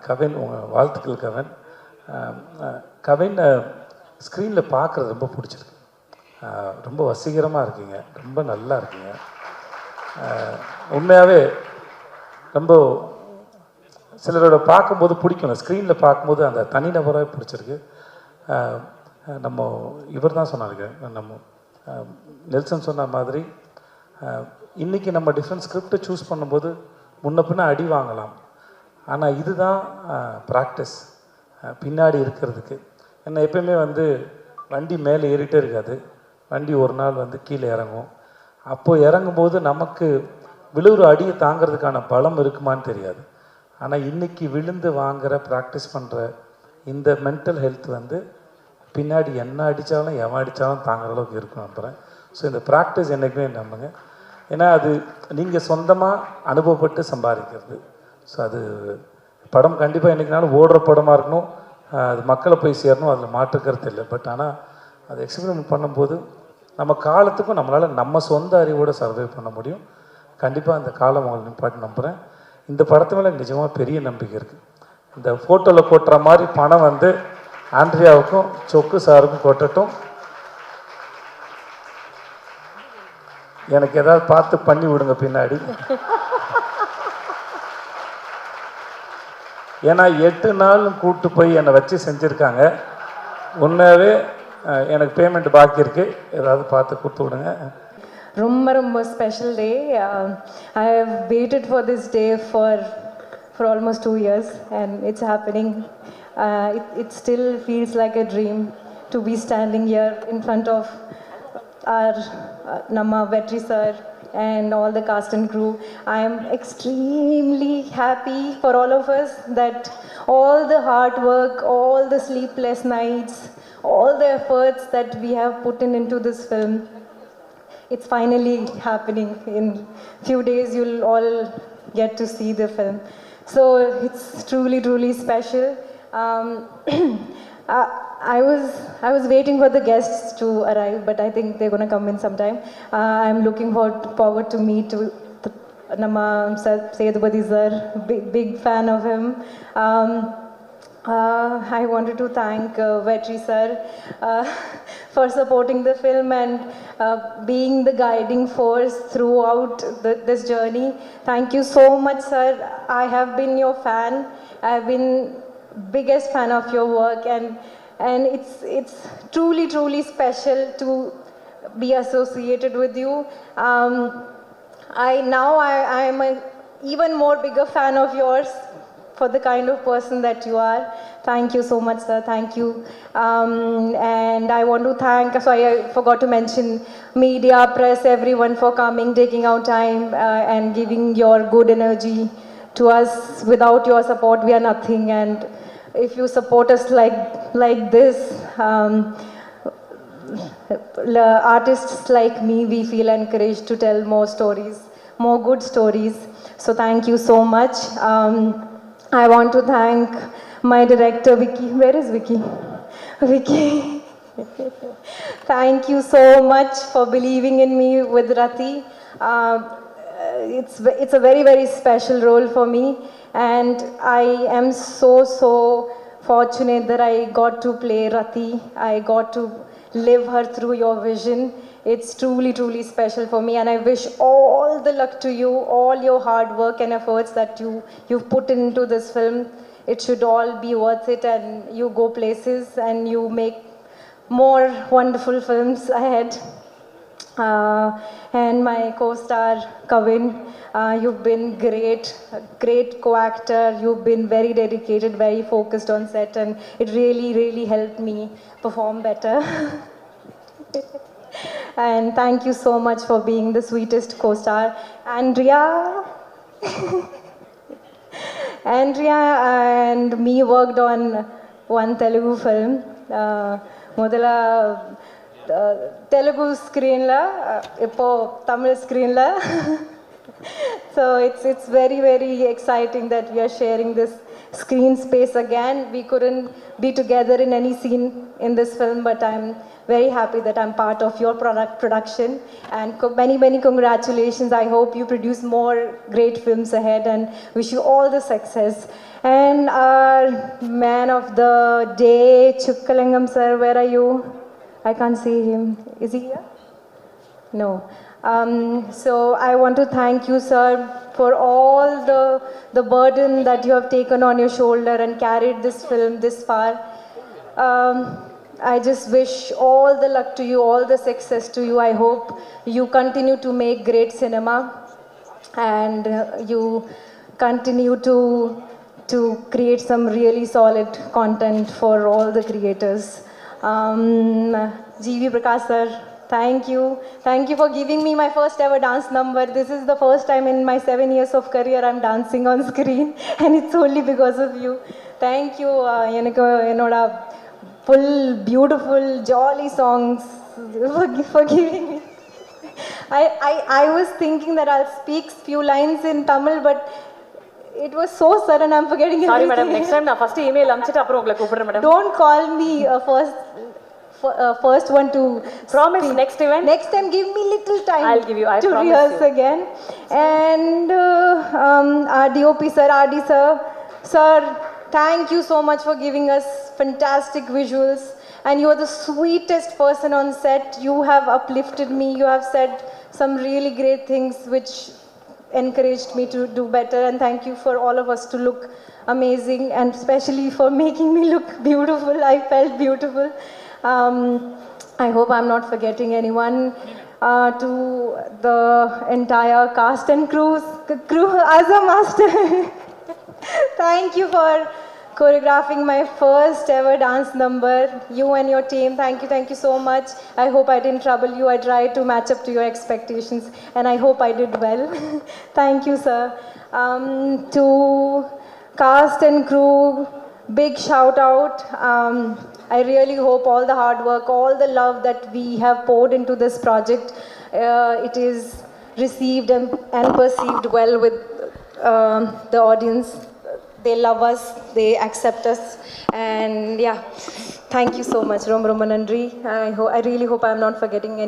கவின், உங்கள் வாழ்த்துக்கள் கவின். கவின் ஸ்க்ரீனில் பார்க்குறது ரொம்ப பிடிச்சிருக்கு. ரொம்ப வசீகரமாக இருக்கீங்க, ரொம்ப நல்லா இருக்கீங்க. உண்மையாகவே ரொம்ப சிலரோட பார்க்கும்போது பிடிக்கும், ஸ்க்ரீனில் பார்க்கும்போது அந்த தனிநபராக பிடிச்சிருக்கு. நம்ம இவர் தான் சொன்னாருங்க, நம்ம நெல்சன் சொன்ன மாதிரி இன்றைக்கி நம்ம டிஃப்ரெண்ட் ஸ்கிரிப்டை சூஸ் பண்ணும்போது முன்ன பின்ன அடி வாங்கலாம், ஆனால் இதுதான் ப்ராக்டிஸ் பின்னாடி இருக்கிறதுக்கு. ஏன்னா எப்பயுமே வண்டி மேலே ஏறிட்டே இருக்காது, வண்டி ஒரு நாள் கீழே இறங்கும். அப்போது இறங்கும்போது நமக்கு விழுவுற அடியை தாங்கிறதுக்கான பலம் இருக்குமான்னு தெரியாது. ஆனால் இன்றைக்கி விழுந்து வாங்குகிற ப்ராக்டிஸ் பண்ணுற இந்த மென்டல் ஹெல்த் பின்னாடி என்ன அடித்தாலும் எவன் அடித்தாலும் தாங்குற அளவுக்கு இருக்கும் நம்புகிறேன். ஸோ இந்த ப்ராக்டிஸ் என்றைக்குமே நம்புங்க. ஏன்னா அது நீங்கள் சொந்தமாக அனுபவப்பட்டு சம்பாதிக்கிறது. ஸோ அது படம் கண்டிப்பாக என்றைக்குனாலும் ஓடுற படமாக இருக்கணும், அது மக்களை போய் சேரணும், அதில் மாற்றுக்கிறது இல்லை. பட் ஆனால் அது எக்ஸ்பெரிமெண்ட் பண்ணும்போது நம்ம காலத்துக்கும் நம்மளால் நம்ம சொந்த அறிவோடு சர்வை பண்ண முடியும். கண்டிப்பாக அந்த காலம் அவங்களை நிப்பாட்டி நம்புகிறேன். இந்த படத்து மேலே நிஜமாக பெரிய நம்பிக்கை இருக்குது. இந்த ஃபோட்டோவில் கொட்டுற மாதிரி பணம் ஆண்ட்ரியாவுக்கும் சொக்கு சாருக்கும் கொட்டட்டும். எனக்கு ஏதாவது பார்த்து பண்ணி விடுங்க பின்னாடி. ஏன்னா 8 நாள் கூப்பிட்டு போய் என்னை வச்சு செஞ்சுருக்காங்க. உண்மையாகவே எனக்கு பேமெண்ட் பாக்கி இருக்குது, ஏதாவது பார்த்து கொடுத்து விடுங்க. ரொம்ப ரொம்ப special day. I have waited for this day for almost 2 years and it's happening. It still feels like a dream to be standing here in front of our Namma Vetri sir and all the cast and crew. I am extremely happy for all of us that all the hard work, all the sleepless nights, all the efforts that we have put into this film, it's finally happening. In few days you'll all get to see the film. So it's truly, truly special. I was waiting for the guests to arrive, but I think they're going to come in sometime. I'm looking forward to meet Namma Sethupathi sir. Big fan of him. I wanted to thank Vetri sir for supporting the film and being the guiding force throughout this journey. Thank you so much, sir. I have been your fan. I have been biggest fan of your work, and it's truly, truly special to be associated with you. I am an even more bigger fan of yours for the kind of person that you are. Thank you so much, sir. Thank you. And I want to thank, sorry, I forgot to mention, media, press, everyone for coming, taking out time and giving your good energy to us. Without your support, we are nothing. And if you support us like this, artists like me, we feel encouraged to tell more stories, more good stories. So thank you so much. I want to thank my director, Vicky. Where is Vicky? Vicky. Thank you so much for believing in me with Rati. It's a very, very special role for me, and I am so fortunate that I got to play Rati. I got to live her through your vision. It's truly, truly special for me, and I wish all the luck to you, all your hard work and efforts that you've put into this film. It should all be worth it, and you go places and you make more wonderful films ahead. And my co-star Kavin, you've been great co-actor. You've been very dedicated, very focused on set, and it really, really helped me perform better. And thank you so much for being the sweetest co-star. Andrea and me worked on one Telugu film. Modala Telugu screen la, ipo Tamil screen la. So it's very, very exciting that we are sharing this screen space again. We couldn't be together in any scene in this film, but I'm very happy that I'm part of your production, and many congratulations. I hope you produce more great films ahead, and wish you all the success. And our man of the day, Chukkalingam sir, where are you? I can't see him. Is he here? No. So I want to thank you, sir, for all the burden that you have taken on your shoulder and carried this film this far. I just wish all the luck to you, all the success to you. I hope you continue to make great cinema and you continue to create some really solid content for all the creators. G.V. Prakash sir, thank you. Thank you for giving me my first ever dance number. This is the first time in my 7 years of career I'm dancing on screen and it's only because of you. Thank you. எனக்கு என்னோட full beautiful jolly songs for giving me. I was thinking that I'll speak few lines in Tamil, but it was so sudden I'm forgetting Sorry everything. madam, next time நான் first email அனுப்பிச்சிட்டு அப்புறம் உங்களை கூப்பிடுறேன் madam. Don't call me first one to Promise speak. next event. Next time give me little time. I'll give you, I to promise rehearse you. again. And our DOP sir, RD sir, thank you so much for giving us fantastic visuals. And you are the sweetest person on set. You have uplifted me. You have said some really great things which encouraged me to do better. And thank you for all of us to look amazing and especially for making me look beautiful. I felt beautiful. I hope I'm not forgetting anyone. To the entire cast and crew as a master. Thank you for choreographing my first ever dance number. You and your team, thank you so much. I hope I didn't trouble you. I tried to match up to your expectations and I hope I did well. Thank you, sir. To cast and crew, big shout out. I really hope all the hard work, all the love that we have poured into this project, it is received and perceived well with the audience. They love us, they accept us, and yeah, thank you so much. Romba nandri. I really hope I'm not forgetting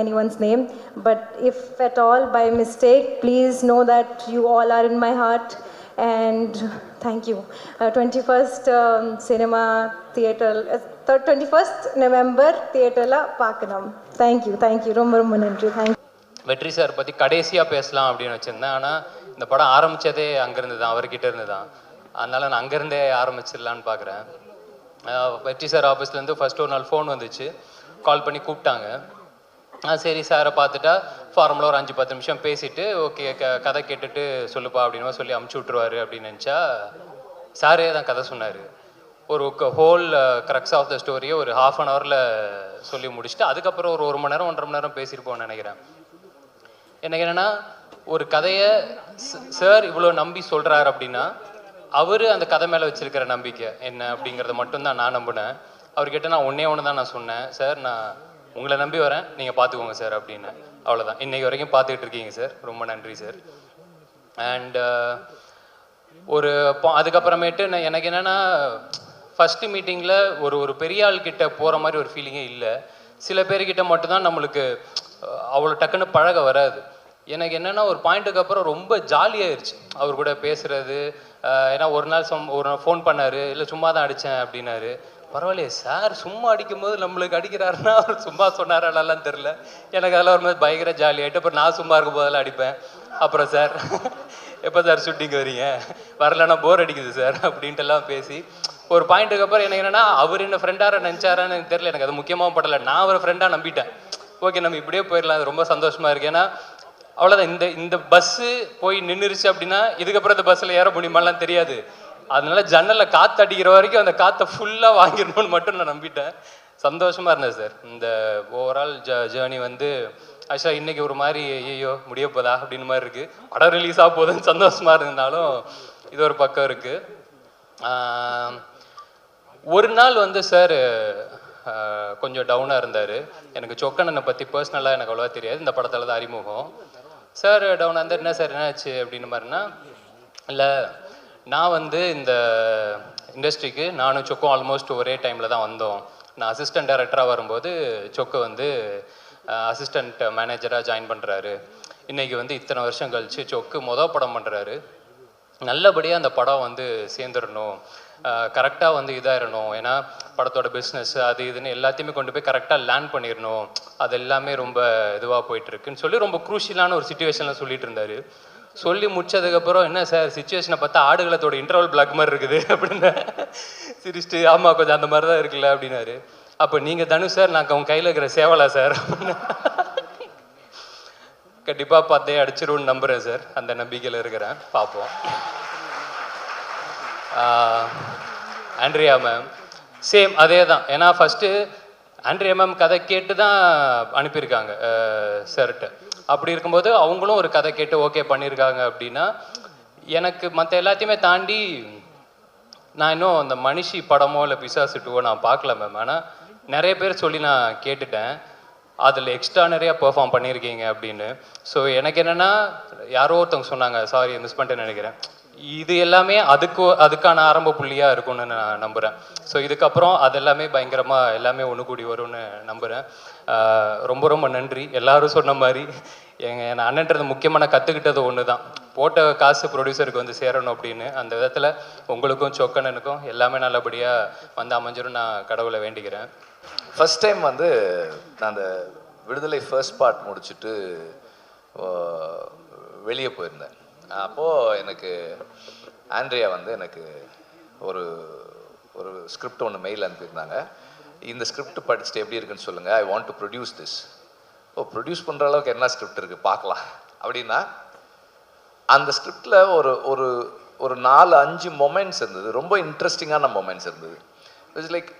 anyone's name, but if at all by mistake, please know that you all are in my heart, and thank you. 21st cinema theatre, 21st November theatre la paakanam. Thank you. Romba nandri. Thank you. வெற்றி sir பற்றி கடைசியாக பேசலாம் அப்படின்னு வச்சுருந்தேன். ஆனால் இந்த படம் ஆரம்பித்ததே அங்கேருந்து தான், அவர்கிட்ட இருந்து தான். அதனால் நான் அங்கேருந்தே ஆரம்பிச்சிடலான்னு பார்க்குறேன். வெற்றி சார் ஆஃபீஸ்லேருந்து ஃபஸ்ட்டு ஒரு நாள் ஃபோன் வந்துச்சு, கால் பண்ணி கூப்பிட்டாங்க. சரி சாரை பார்த்துட்டா ஃபார்முலா ஒரு 5-10 நிமிஷம் பேசிவிட்டு ஓகே கதை கேட்டுட்டு சொல்லுப்பா அப்படின்னு சொல்லி அமுச்சு விட்ருவாரு அப்படின்னு நினச்சா சாரே தான் கதை சொன்னார். ஒரு ஹோல் க்ரக்ஸ் ஆஃப் த ஸ்டோரியை ஒரு ½ அன் ஹவரில் சொல்லி முடிச்சுட்டு அதுக்கப்புறம் ஒரு 1 மணி நேரம் 1.5 மணி நேரம் பேசியிருப்போம்னு நினைக்கிறேன். எனக்கு என்னென்னா ஒரு கதையை சார் இவ்வளோ நம்பி சொல்கிறார் அப்படின்னா அவர் அந்த கதை மேலே வச்சுருக்கிற நம்பிக்கை என்ன அப்படிங்கிறத மட்டும்தான் நான் நம்பினேன். அவர்கிட்ட நான் ஒன்று தான் நான் சொன்னேன், சார் நான் உங்களை நம்பி வரேன், நீங்கள் பார்த்துக்கோங்க சார் அப்படின்னு. அவ்வளோதான். இன்றைக்கி வரைக்கும் பார்த்துக்கிட்டு இருக்கீங்க சார், ரொம்ப நன்றி சார். அண்ட் அதுக்கப்புறமேட்டு நான் எனக்கு என்னென்னா ஃபஸ்ட்டு மீட்டிங்கில் ஒரு பெரிய ஆள்கிட்ட போகிற மாதிரி ஒரு ஃபீலிங்கே இல்லை. சில பேர்கிட்ட மட்டும்தான் நம்மளுக்கு அவ்வளோ டக்குன்னு பழக வராது. எனக்கு என்னென்னா ஒரு பாயிண்ட்டுக்கு அப்புறம் ரொம்ப ஜாலியாகிடுச்சு அவர் கூட பேசுகிறது. ஏன்னா ஒரு நாள் ஃபோன் பண்ணார், இல்லை சும்மா தான் அடித்தேன் அப்படின்னாரு. பரவாயில்லையே சார் சும்மா அடிக்கும்போது நம்மளுக்கு அடிக்கிறாருன்னா அவர் சும்மா சொன்னாராலாம் தெரில. எனக்கு அதெல்லாம் ஒரு மாதிரி பயங்கர ஜாலி ஆகிட்டு அப்புறம் நான் சும்மா இருக்கும் போதெல்லாம் அடிப்பேன். அப்புறம் சார் எப்போ சார் ஷூட்டிங் வரீங்க, வரலன்னா போர் அடிக்குது சார் அப்படின்ட்டுலாம் பேசி ஒரு பாயிண்ட்டுக்கு அப்புறம் எனக்கு என்னென்னா அவர் என்ன ஃப்ரெண்டாக நினச்சாரான்னு எனக்கு தெரியல. எனக்கு அது முக்கியமாக படலை, நான் அவரை ஃப்ரெண்டாக நம்பிட்டேன். ஓகே நம்ம இப்படியே போயிடலாம், அது ரொம்ப சந்தோஷமாக இருக்குது. ஏன்னா அவ்வளோதான், இந்த பஸ்ஸு போய் நின்றுருச்சு அப்படின்னா இதுக்கப்புறம் இந்த பஸ்ஸில் ஏற முடியுமாலாம் தெரியாது. அதனால ஜன்னலில் காற்று அடிக்கிற வரைக்கும் அந்த காற்றை ஃபுல்லாக வாங்கிடணும்னு மட்டும் நான் நம்பிட்டேன். சந்தோஷமாக இருந்தேன் சார். இந்த ஓவரால் ஜேர்னி வந்து ஆக்சுவலாக இன்றைக்கி ஒரு மாதிரி ஐயோ முடிய போதா அப்படின்னு மாதிரி இருக்குது. படம் ரிலீஸ் ஆக போகுதுன்னு சந்தோஷமாக இருந்தாலும் இது ஒரு பக்கம் இருக்குது. ஒரு நாள் வந்து சார் கொஞ்சம் டவுனாக இருந்தார். எனக்கு சொக்கண்ணனை பற்றி பர்சனலாக எனக்கு அவ்வளோவா தெரியாது, இந்த படத்தில் தான் அறிமுகம். சார் டவுனாக இருந்தார். என்ன சார் என்னாச்சு அப்படின்னு மாதிரினா, இல்லை நான் வந்து இந்த இண்டஸ்ட்ரிக்கு நானும் சொக்கும் ஆல்மோஸ்ட் ஒரே டைமில் தான் வந்தோம். நான் அசிஸ்டன்ட் டைரக்டராக வரும்போது சொக்கு வந்து அசிஸ்டண்ட் மேனேஜராக ஜாயின் பண்ணுறாரு. இன்றைக்கி வந்து இத்தனை வருஷம் கழித்து சொக்கு மொதல் படம் பண்ணுறாரு. நல்லபடியாக அந்த படம் வந்து சேர்ந்துடணும், கரெக்டாக வந்து இதாகிடணும். ஏன்னா படத்தோட பிஸ்னஸ் அது இதுன்னு எல்லாத்தையுமே கொண்டு போய் கரெக்டாக லேண்ட் பண்ணிடணும். அது எல்லாமே ரொம்ப இதுவாக போயிட்டுருக்குன்னு சொல்லி ரொம்ப க்ரூஷியலான ஒரு சுச்சுவேஷனில் சொல்லிட்டு இருந்தார். சொல்லி முடிச்சதுக்கப்புறம் என்ன சார் சுச்சுவேஷனை பார்த்தா ஆடுகளத்தோட இன்டர்வல் பிளாக் மாதிரி இருக்குது அப்படின்னு சிரிச்சிட்டு ஆமாம் கொஞ்சம் அந்த மாதிரி தான் இருக்குல்ல அப்படின்னாரு. அப்போ நீங்கள் தனுஷ் சார், நான் உங்கள் கையில் இருக்கிற சேவலா சார் அப்படின்னு. கண்டிப்பாக பார்த்தே அடிச்சிருவோன்னு நம்புகிறேன் சார், அந்த நம்பிக்கையில் இருக்கிறேன், பார்ப்போம். ஆண்ட்ரியா மேம் சேம் அதே தான். ஏன்னா ஃபஸ்ட்டு ஆண்ட்ரியா மேம் கதை கேட்டு தான் அனுப்பியிருக்காங்க சார்கிட்ட. அப்படி இருக்கும்போது அவங்களும் ஒரு கதை கேட்டு ஓகே பண்ணியிருக்காங்க அப்படின்னா எனக்கு மற்ற எல்லாத்தையுமே தாண்டி நான் இன்னும் அந்த மனுஷி படமோ இல்லை பிசாசு 2 நான் பார்க்கல மேம். ஆனால் நிறைய பேர் சொல்லி நான் கேட்டுட்டேன் அதில் எக்ஸ்ட்ரானரியாக பெர்ஃபார்ம் பண்ணியிருக்கீங்க அப்படின்னு. ஸோ எனக்கு என்னென்னா யாரோ ஒருத்தவங்க சொன்னாங்க, சாரி மிஸ் பண்ணிட்டேன்னு நினைக்கிறேன், இது எல்லாமே அதுக்கான ஆரம்ப புள்ளியாக இருக்கும்னு நான் நம்புகிறேன். ஸோ இதுக்கப்புறம் அது எல்லாமே பயங்கரமாக எல்லாமே ஒன்று கூடி வரும்னு நம்புகிறேன். ரொம்ப ரொம்ப நன்றி. எல்லாரும் சொன்ன மாதிரி என் அண்ணன்றது முக்கியமாக நான் கற்றுக்கிட்டது ஒன்று தான், போட்ட காசு ப்ரொடியூசருக்கு வந்து சேரணும் அப்படின்னு. அந்த விதத்தில் உங்களுக்கும் சொக்கனனுக்கும் எல்லாமே நல்லபடியாக வந்து அமைஞ்சிரும் நான் கடவுளை வேண்டிக்கிறேன். ஃபஸ்ட் டைம் வந்து நான் அந்த விடுதலை ஃபர்ஸ்ட் பார்ட் முடிச்சுட்டு வெளியே போயிருந்தேன். அப்போது எனக்கு ஆண்ட்ரியா வந்து எனக்கு ஒரு ஒரு ஸ்கிரிப்ட் ஒன்று மெயில் அனுப்பியிருந்தாங்க. இந்த ஸ்கிரிப்ட் படிச்சுட்டு எப்படி இருக்குன்னு சொல்லுங்கள், ஐ want to produce this. Produce பண்ணுற அளவுக்கு என்ன ஸ்கிரிப்ட் இருக்குது பார்க்கலாம் அப்படின்னா, அந்த ஸ்கிரிப்டில் ஒரு ஒரு ஒரு 4-5 மொமெண்ட்ஸ் இருந்தது, ரொம்ப இன்ட்ரெஸ்டிங்கான மொமெண்ட்ஸ் இருந்தது. It's like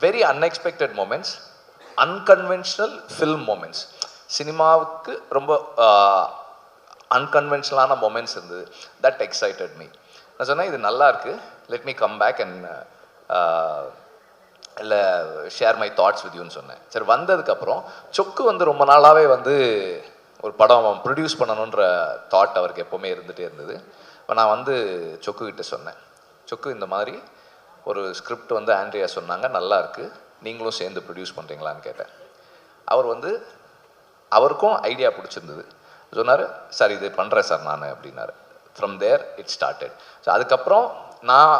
very unexpected moments, unconventional film moments. சினிமாவுக்கு ரொம்ப அன்கன்வென்ஷனலான மொமெண்ட்ஸ் இருந்தது. That excited me. நான் சொன்னேன் இது நல்லா இருக்குது, let me come back and இல்லை ஷேர் மை தாட்ஸ் வித் யூன்னு சொன்னேன். சரி, வந்ததுக்கப்புறம் சொக்கு வந்து ரொம்ப நாளாகவே வந்து ஒரு படம் ப்ரொடியூஸ் பண்ணணுன்ற தாட் அவருக்கு எப்போவுமே இருந்துகிட்டே இருந்தது. இப்போ நான் வந்து சொக்குக்கிட்ட சொன்னேன், சொக்கு இந்த மாதிரி ஒரு ஸ்கிரிப்ட் வந்து ஆண்ட்ரியா சொன்னாங்க, நல்லா இருக்குது, நீங்களும் சேர்ந்து ப்ரொடியூஸ் பண்ணுறீங்களான்னு கேட்டேன். அவர் வந்து அவருக்கும் ஐடியா பிடிச்சிருந்தது. சொன்னார், சார் இது பண்ணுறேன் சார் நான் அப்படின்னாரு. From there it started. So அதுக்கப்புறம் நான்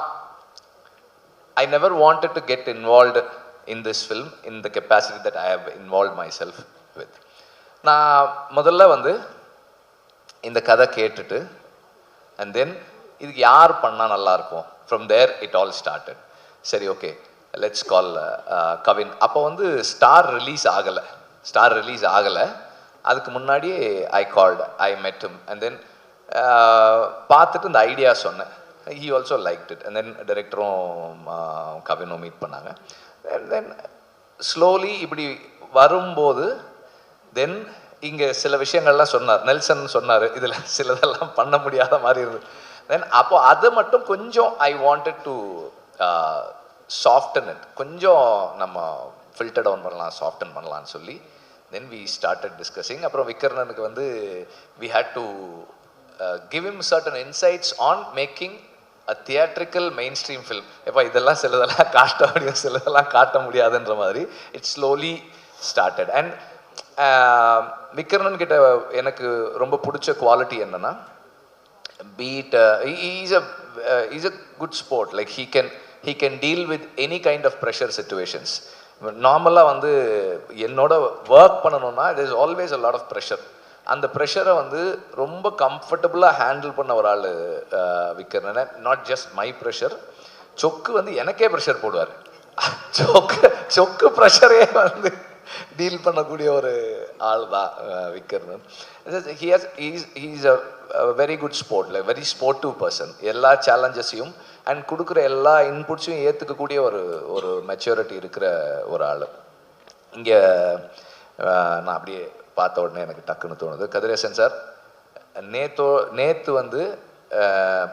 I never wanted to get involved in this film in the capacity that I have involved myself with. நான் முதல்ல வந்து இந்த கதை கேட்டுட்டு அண்ட் தென் இதுக்கு யார் பண்ணால் நல்லாயிருக்கும், from there it all started. சரி, ஓகே, லெட்ஸ் கால் கவின். அப்போ வந்து ஸ்டார் ரிலீஸ் ஆகலை. அதுக்கு முன்னாடியே ஐ கால்டு, ஐ மெட் ஹிம் அண்ட் தென் பார்த்துட்டு இந்த ஐடியா சொன்னேன். He also liked it. And then டைரக்டரும் கவினும் மீட் பண்ணாங்க. And then slowly இப்படி வரும்போது தென் இங்கே சில விஷயங்கள்லாம் சொன்னார், நெல்சன் சொன்னார், இதில் சிலதெல்லாம் பண்ண முடியாத மாதிரி இருந்தது. தென் அப்போ அதை மட்டும் கொஞ்சம் I wanted to soften it, கொஞ்சம் நம்ம ஃபில்டர் டவுன் பண்ணலாம், சாஃப்டன் பண்ணலான்னு சொல்லி தென் வி ஸ்டார்டட் டிஸ்கஸிங். அப்புறம் விக்ரனனுக்கு வந்து we had to give him certain insights on making a theatrical mainstream film. எப்போ இதெல்லாம் சிலதெல்லாம் காட்ட முடியும், சிலதெல்லாம் காட்ட முடியாதுன்ற மாதிரி இட் ஸ்லோலி ஸ்டார்டட். அண்ட் விக்ரனன் கிட்ட எனக்கு ரொம்ப பிடிச்ச குவாலிட்டி என்னன்னா, beat he's a good sport, like he can deal with any kind of pressure situations. நார்மலாக வந்து என்னோட ஒர்க் பண்ணணும்னா there is always a lot of pressure. அந்த ப்ரெஷரை வந்து ரொம்ப கம்ஃபர்டபுளாக ஹேண்டில் பண்ண ஒரு ஆள் Vitran. Not just my pressure, சொக்கு வந்து எனக்கே ப்ரெஷர் போடுவார். சொக்கு ப்ரெஷரே வந்து டீல் பண்ணக்கூடிய ஒரு ஆள் தான் Vitran. He's a very good sport, like very sportive person. எல்லா சேலஞ்சஸையும் அண்ட் கொடுக்குற எல்லா இன்புட்ஸையும் ஏற்றுக்கக்கூடிய ஒரு மெச்சூரிட்டி இருக்கிற ஒரு ஆள். இங்கே நான் அப்படியே பார்த்த உடனே எனக்கு டக்குன்னு தோணுது, கதிரேசன் சார் நேற்று வந்து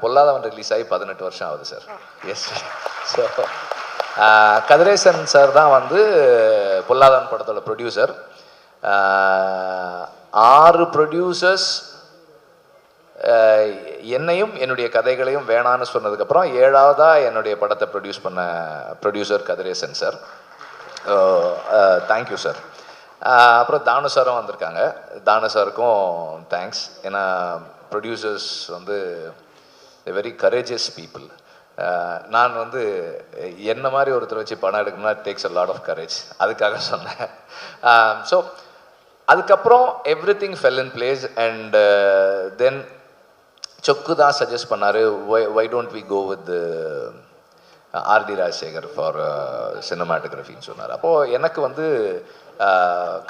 பொல்லாதவன் ரிலீஸ் ஆகி 18 வருஷம் ஆகுது sir. Yes, so Kathiresan sir தான் வந்து பொல்லாதவன் படத்தோட ப்ரொடியூசர். 6 ப்ரொடியூசர்ஸ் என்னையும் என்னுடைய கதைகளையும் வேணான்னு சொன்னதுக்கப்புறம் 7ஆவதாக என்னுடைய படத்தை ப்ரொடியூஸ் பண்ண producer Kathiresan sir. Thank you sir. அப்புறம் தானு சாரும் வந்திருக்காங்க, தானு சாருக்கும் தேங்க்ஸ். ஏன்னா ப்ரொடியூசர்ஸ் வந்து வெரி கரேஜியஸ் பீப்புள். நான் வந்து என்ன மாதிரி ஒருத்தர் வச்சு படம் எடுக்கணும்னா it takes a lot of courage, அதுக்காக சொன்னேன். ஸோ அதுக்கப்புறம் everything fell in place and then Chokku தான் சஜஸ்ட் பண்ணார் why don't we go with RD Rajasekar for சினிமாட்டோகிராஃபின்னு சொன்னார். அப்போது எனக்கு வந்து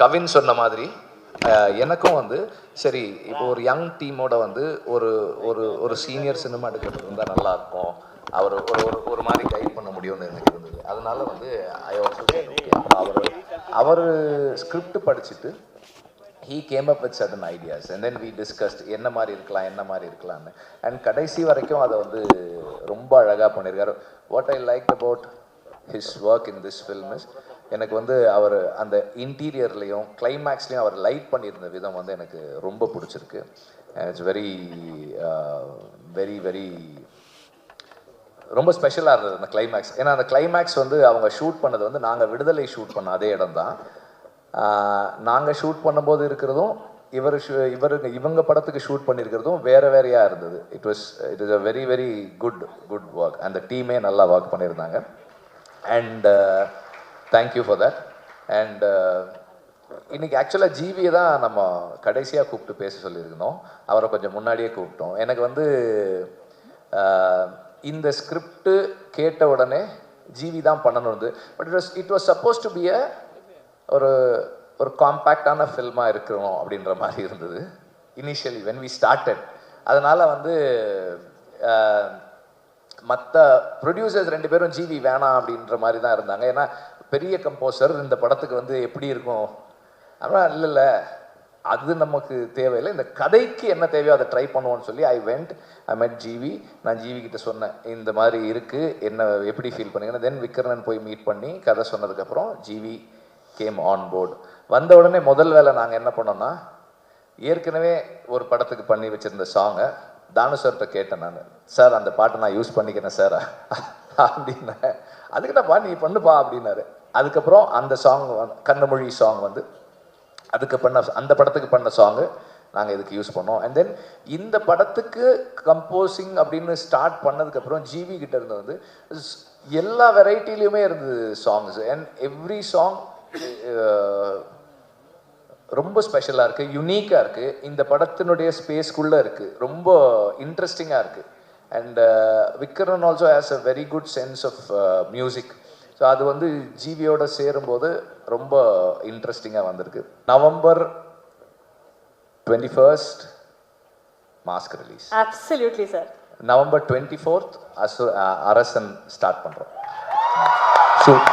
கவின் சொன்ன மாதிரி எனக்கும் வந்து சரி இப்போ ஒரு யங் டீமோட வந்து ஒரு ஒரு ஒரு சீனியர் சினிமாட்டோகிராஃபர் இருந்தால் நல்லாயிருக்கும், அவர் ஒரு மாதிரி கைட் பண்ண முடியும்னு எனக்கு இருந்தது. அதனால வந்து ஐ ஆல்சோ அவர் ஸ்கிரிப்ட் படிச்சுட்டு he came up with certain ideas and then we discussed என்ன மாதிரி இருக்கலாம்னு and கடைசி வரைக்கும் அதை வந்து ரொம்ப அழகாக பண்ணியிருக்காரு. What I like about his work in this film is எனக்கு வந்து அவர் அந்த இன்டீரியர்லேயும் கிளைமேக்ஸ்லேயும் அவர் லைட் பண்ணியிருந்த விதம் வந்து எனக்கு ரொம்ப பிடிச்சிருக்கு. இட்ஸ் வெரி வெரி வெரி ரொம்ப ஸ்பெஷலாக இருந்தது அந்த கிளைமேக்ஸ். ஏன்னா அந்த கிளைமேக்ஸ் வந்து அவங்க ஷூட் பண்ணது வந்து நாங்கள் விடுதலை ஷூட் பண்ண அதே இடம் தான். நாங்கள் ஷூட் பண்ணும்போது இருக்கிறதும் இவங்க படத்துக்கு ஷூட் பண்ணியிருக்கிறதும் வேறையாக இருந்தது. It is a very very good work. அந்த டீமே நல்லா ஒர்க் பண்ணியிருந்தாங்க. And thank you for that. And இன்னைக்கு ஆக்சுவலாக ஜிவியை தான் நம்ம கடைசியாக கூப்பிட்டு பேச சொல்லியிருக்கணும். அவரை கொஞ்சம் முன்னாடியே கூப்பிட்டோம். எனக்கு வந்து இந்த ஸ்கிரிப்டு கேட்ட உடனே ஜிவி தான் பண்ணணும். But it was suppose to be a ஒரு காம்பேக்டான ஃபில்மாக இருக்கணும் அப்படின்ற மாதிரி இருந்தது இனிஷியலி வென் வி ஸ்டார்டட். அதனால் வந்து மற்ற ப்ரொடியூசர்ஸ் 2 பேரும் ஜிவி வேணாம் அப்படின்ற மாதிரி தான் இருந்தாங்க. ஏன்னா பெரிய கம்போசர் இந்த படத்துக்கு வந்து எப்படி இருக்கும் ஆனால் இல்லை அது நமக்கு தேவையில்லை, இந்த கதைக்கு என்ன தேவையோ அதை ட்ரை பண்ணுவோன்னு சொல்லி ஐ மெட் ஜிவி. நான் ஜிவி கிட்ட சொன்னேன் இந்த மாதிரி இருக்குது, என்ன எப்படி ஃபீல் பண்ணீங்கன்னா தென் விக்ரனன் போய் மீட் பண்ணி கதை சொன்னதுக்கப்புறம் ஜிவி கேம் ஆன் போர்டு. வந்த உடனே முதல் வேலை நாங்கள் என்ன பண்ணோம்னா ஏற்கனவே ஒரு படத்துக்கு பண்ணி வச்சுருந்த சாங்கை தானு சார்கிட்ட கேட்டேன். நான் சார் அந்த பாட்டை நான் யூஸ் பண்ணிக்கிறேன் சார் அப்படின்னேன். அதுக்கிட்டப்பா நீ பண்ணுப்பா அப்படின்னாரு. அதுக்கப்புறம் அந்த சாங் கண்ணமொழி சாங் வந்து அந்த படத்துக்கு பண்ண சாங்கு நாங்கள் இதுக்கு யூஸ் பண்ணோம். அண்ட் தென் இந்த படத்துக்கு கம்போசிங் அப்படின்னு ஸ்டார்ட் பண்ணதுக்கப்புறம் ஜிவி கிட்ட இருந்தது வந்து எல்லா வெரைட்டிலையுமே இருந்தது சாங்ஸ். அண்ட் எவ்ரி சாங் ரொம்ப ஸ்பெஷலாக இருக்குது, யுனிக்காக இருக்குது, இந்த படத்தினுடைய ஸ்பேஸ்க்குள்ளே இருக்குது, ரொம்ப இன்ட்ரெஸ்டிங்காக இருக்குது. And Vikram also has a very good sense of music. So அது வந்து ஜிவியோட சேரும்போது ரொம்ப இன்ட்ரெஸ்டிங்காக வந்திருக்கு. November 21st Mask release. Absolutely sir. November 24th Arasan start பண்ணுறோம் ஷூட்.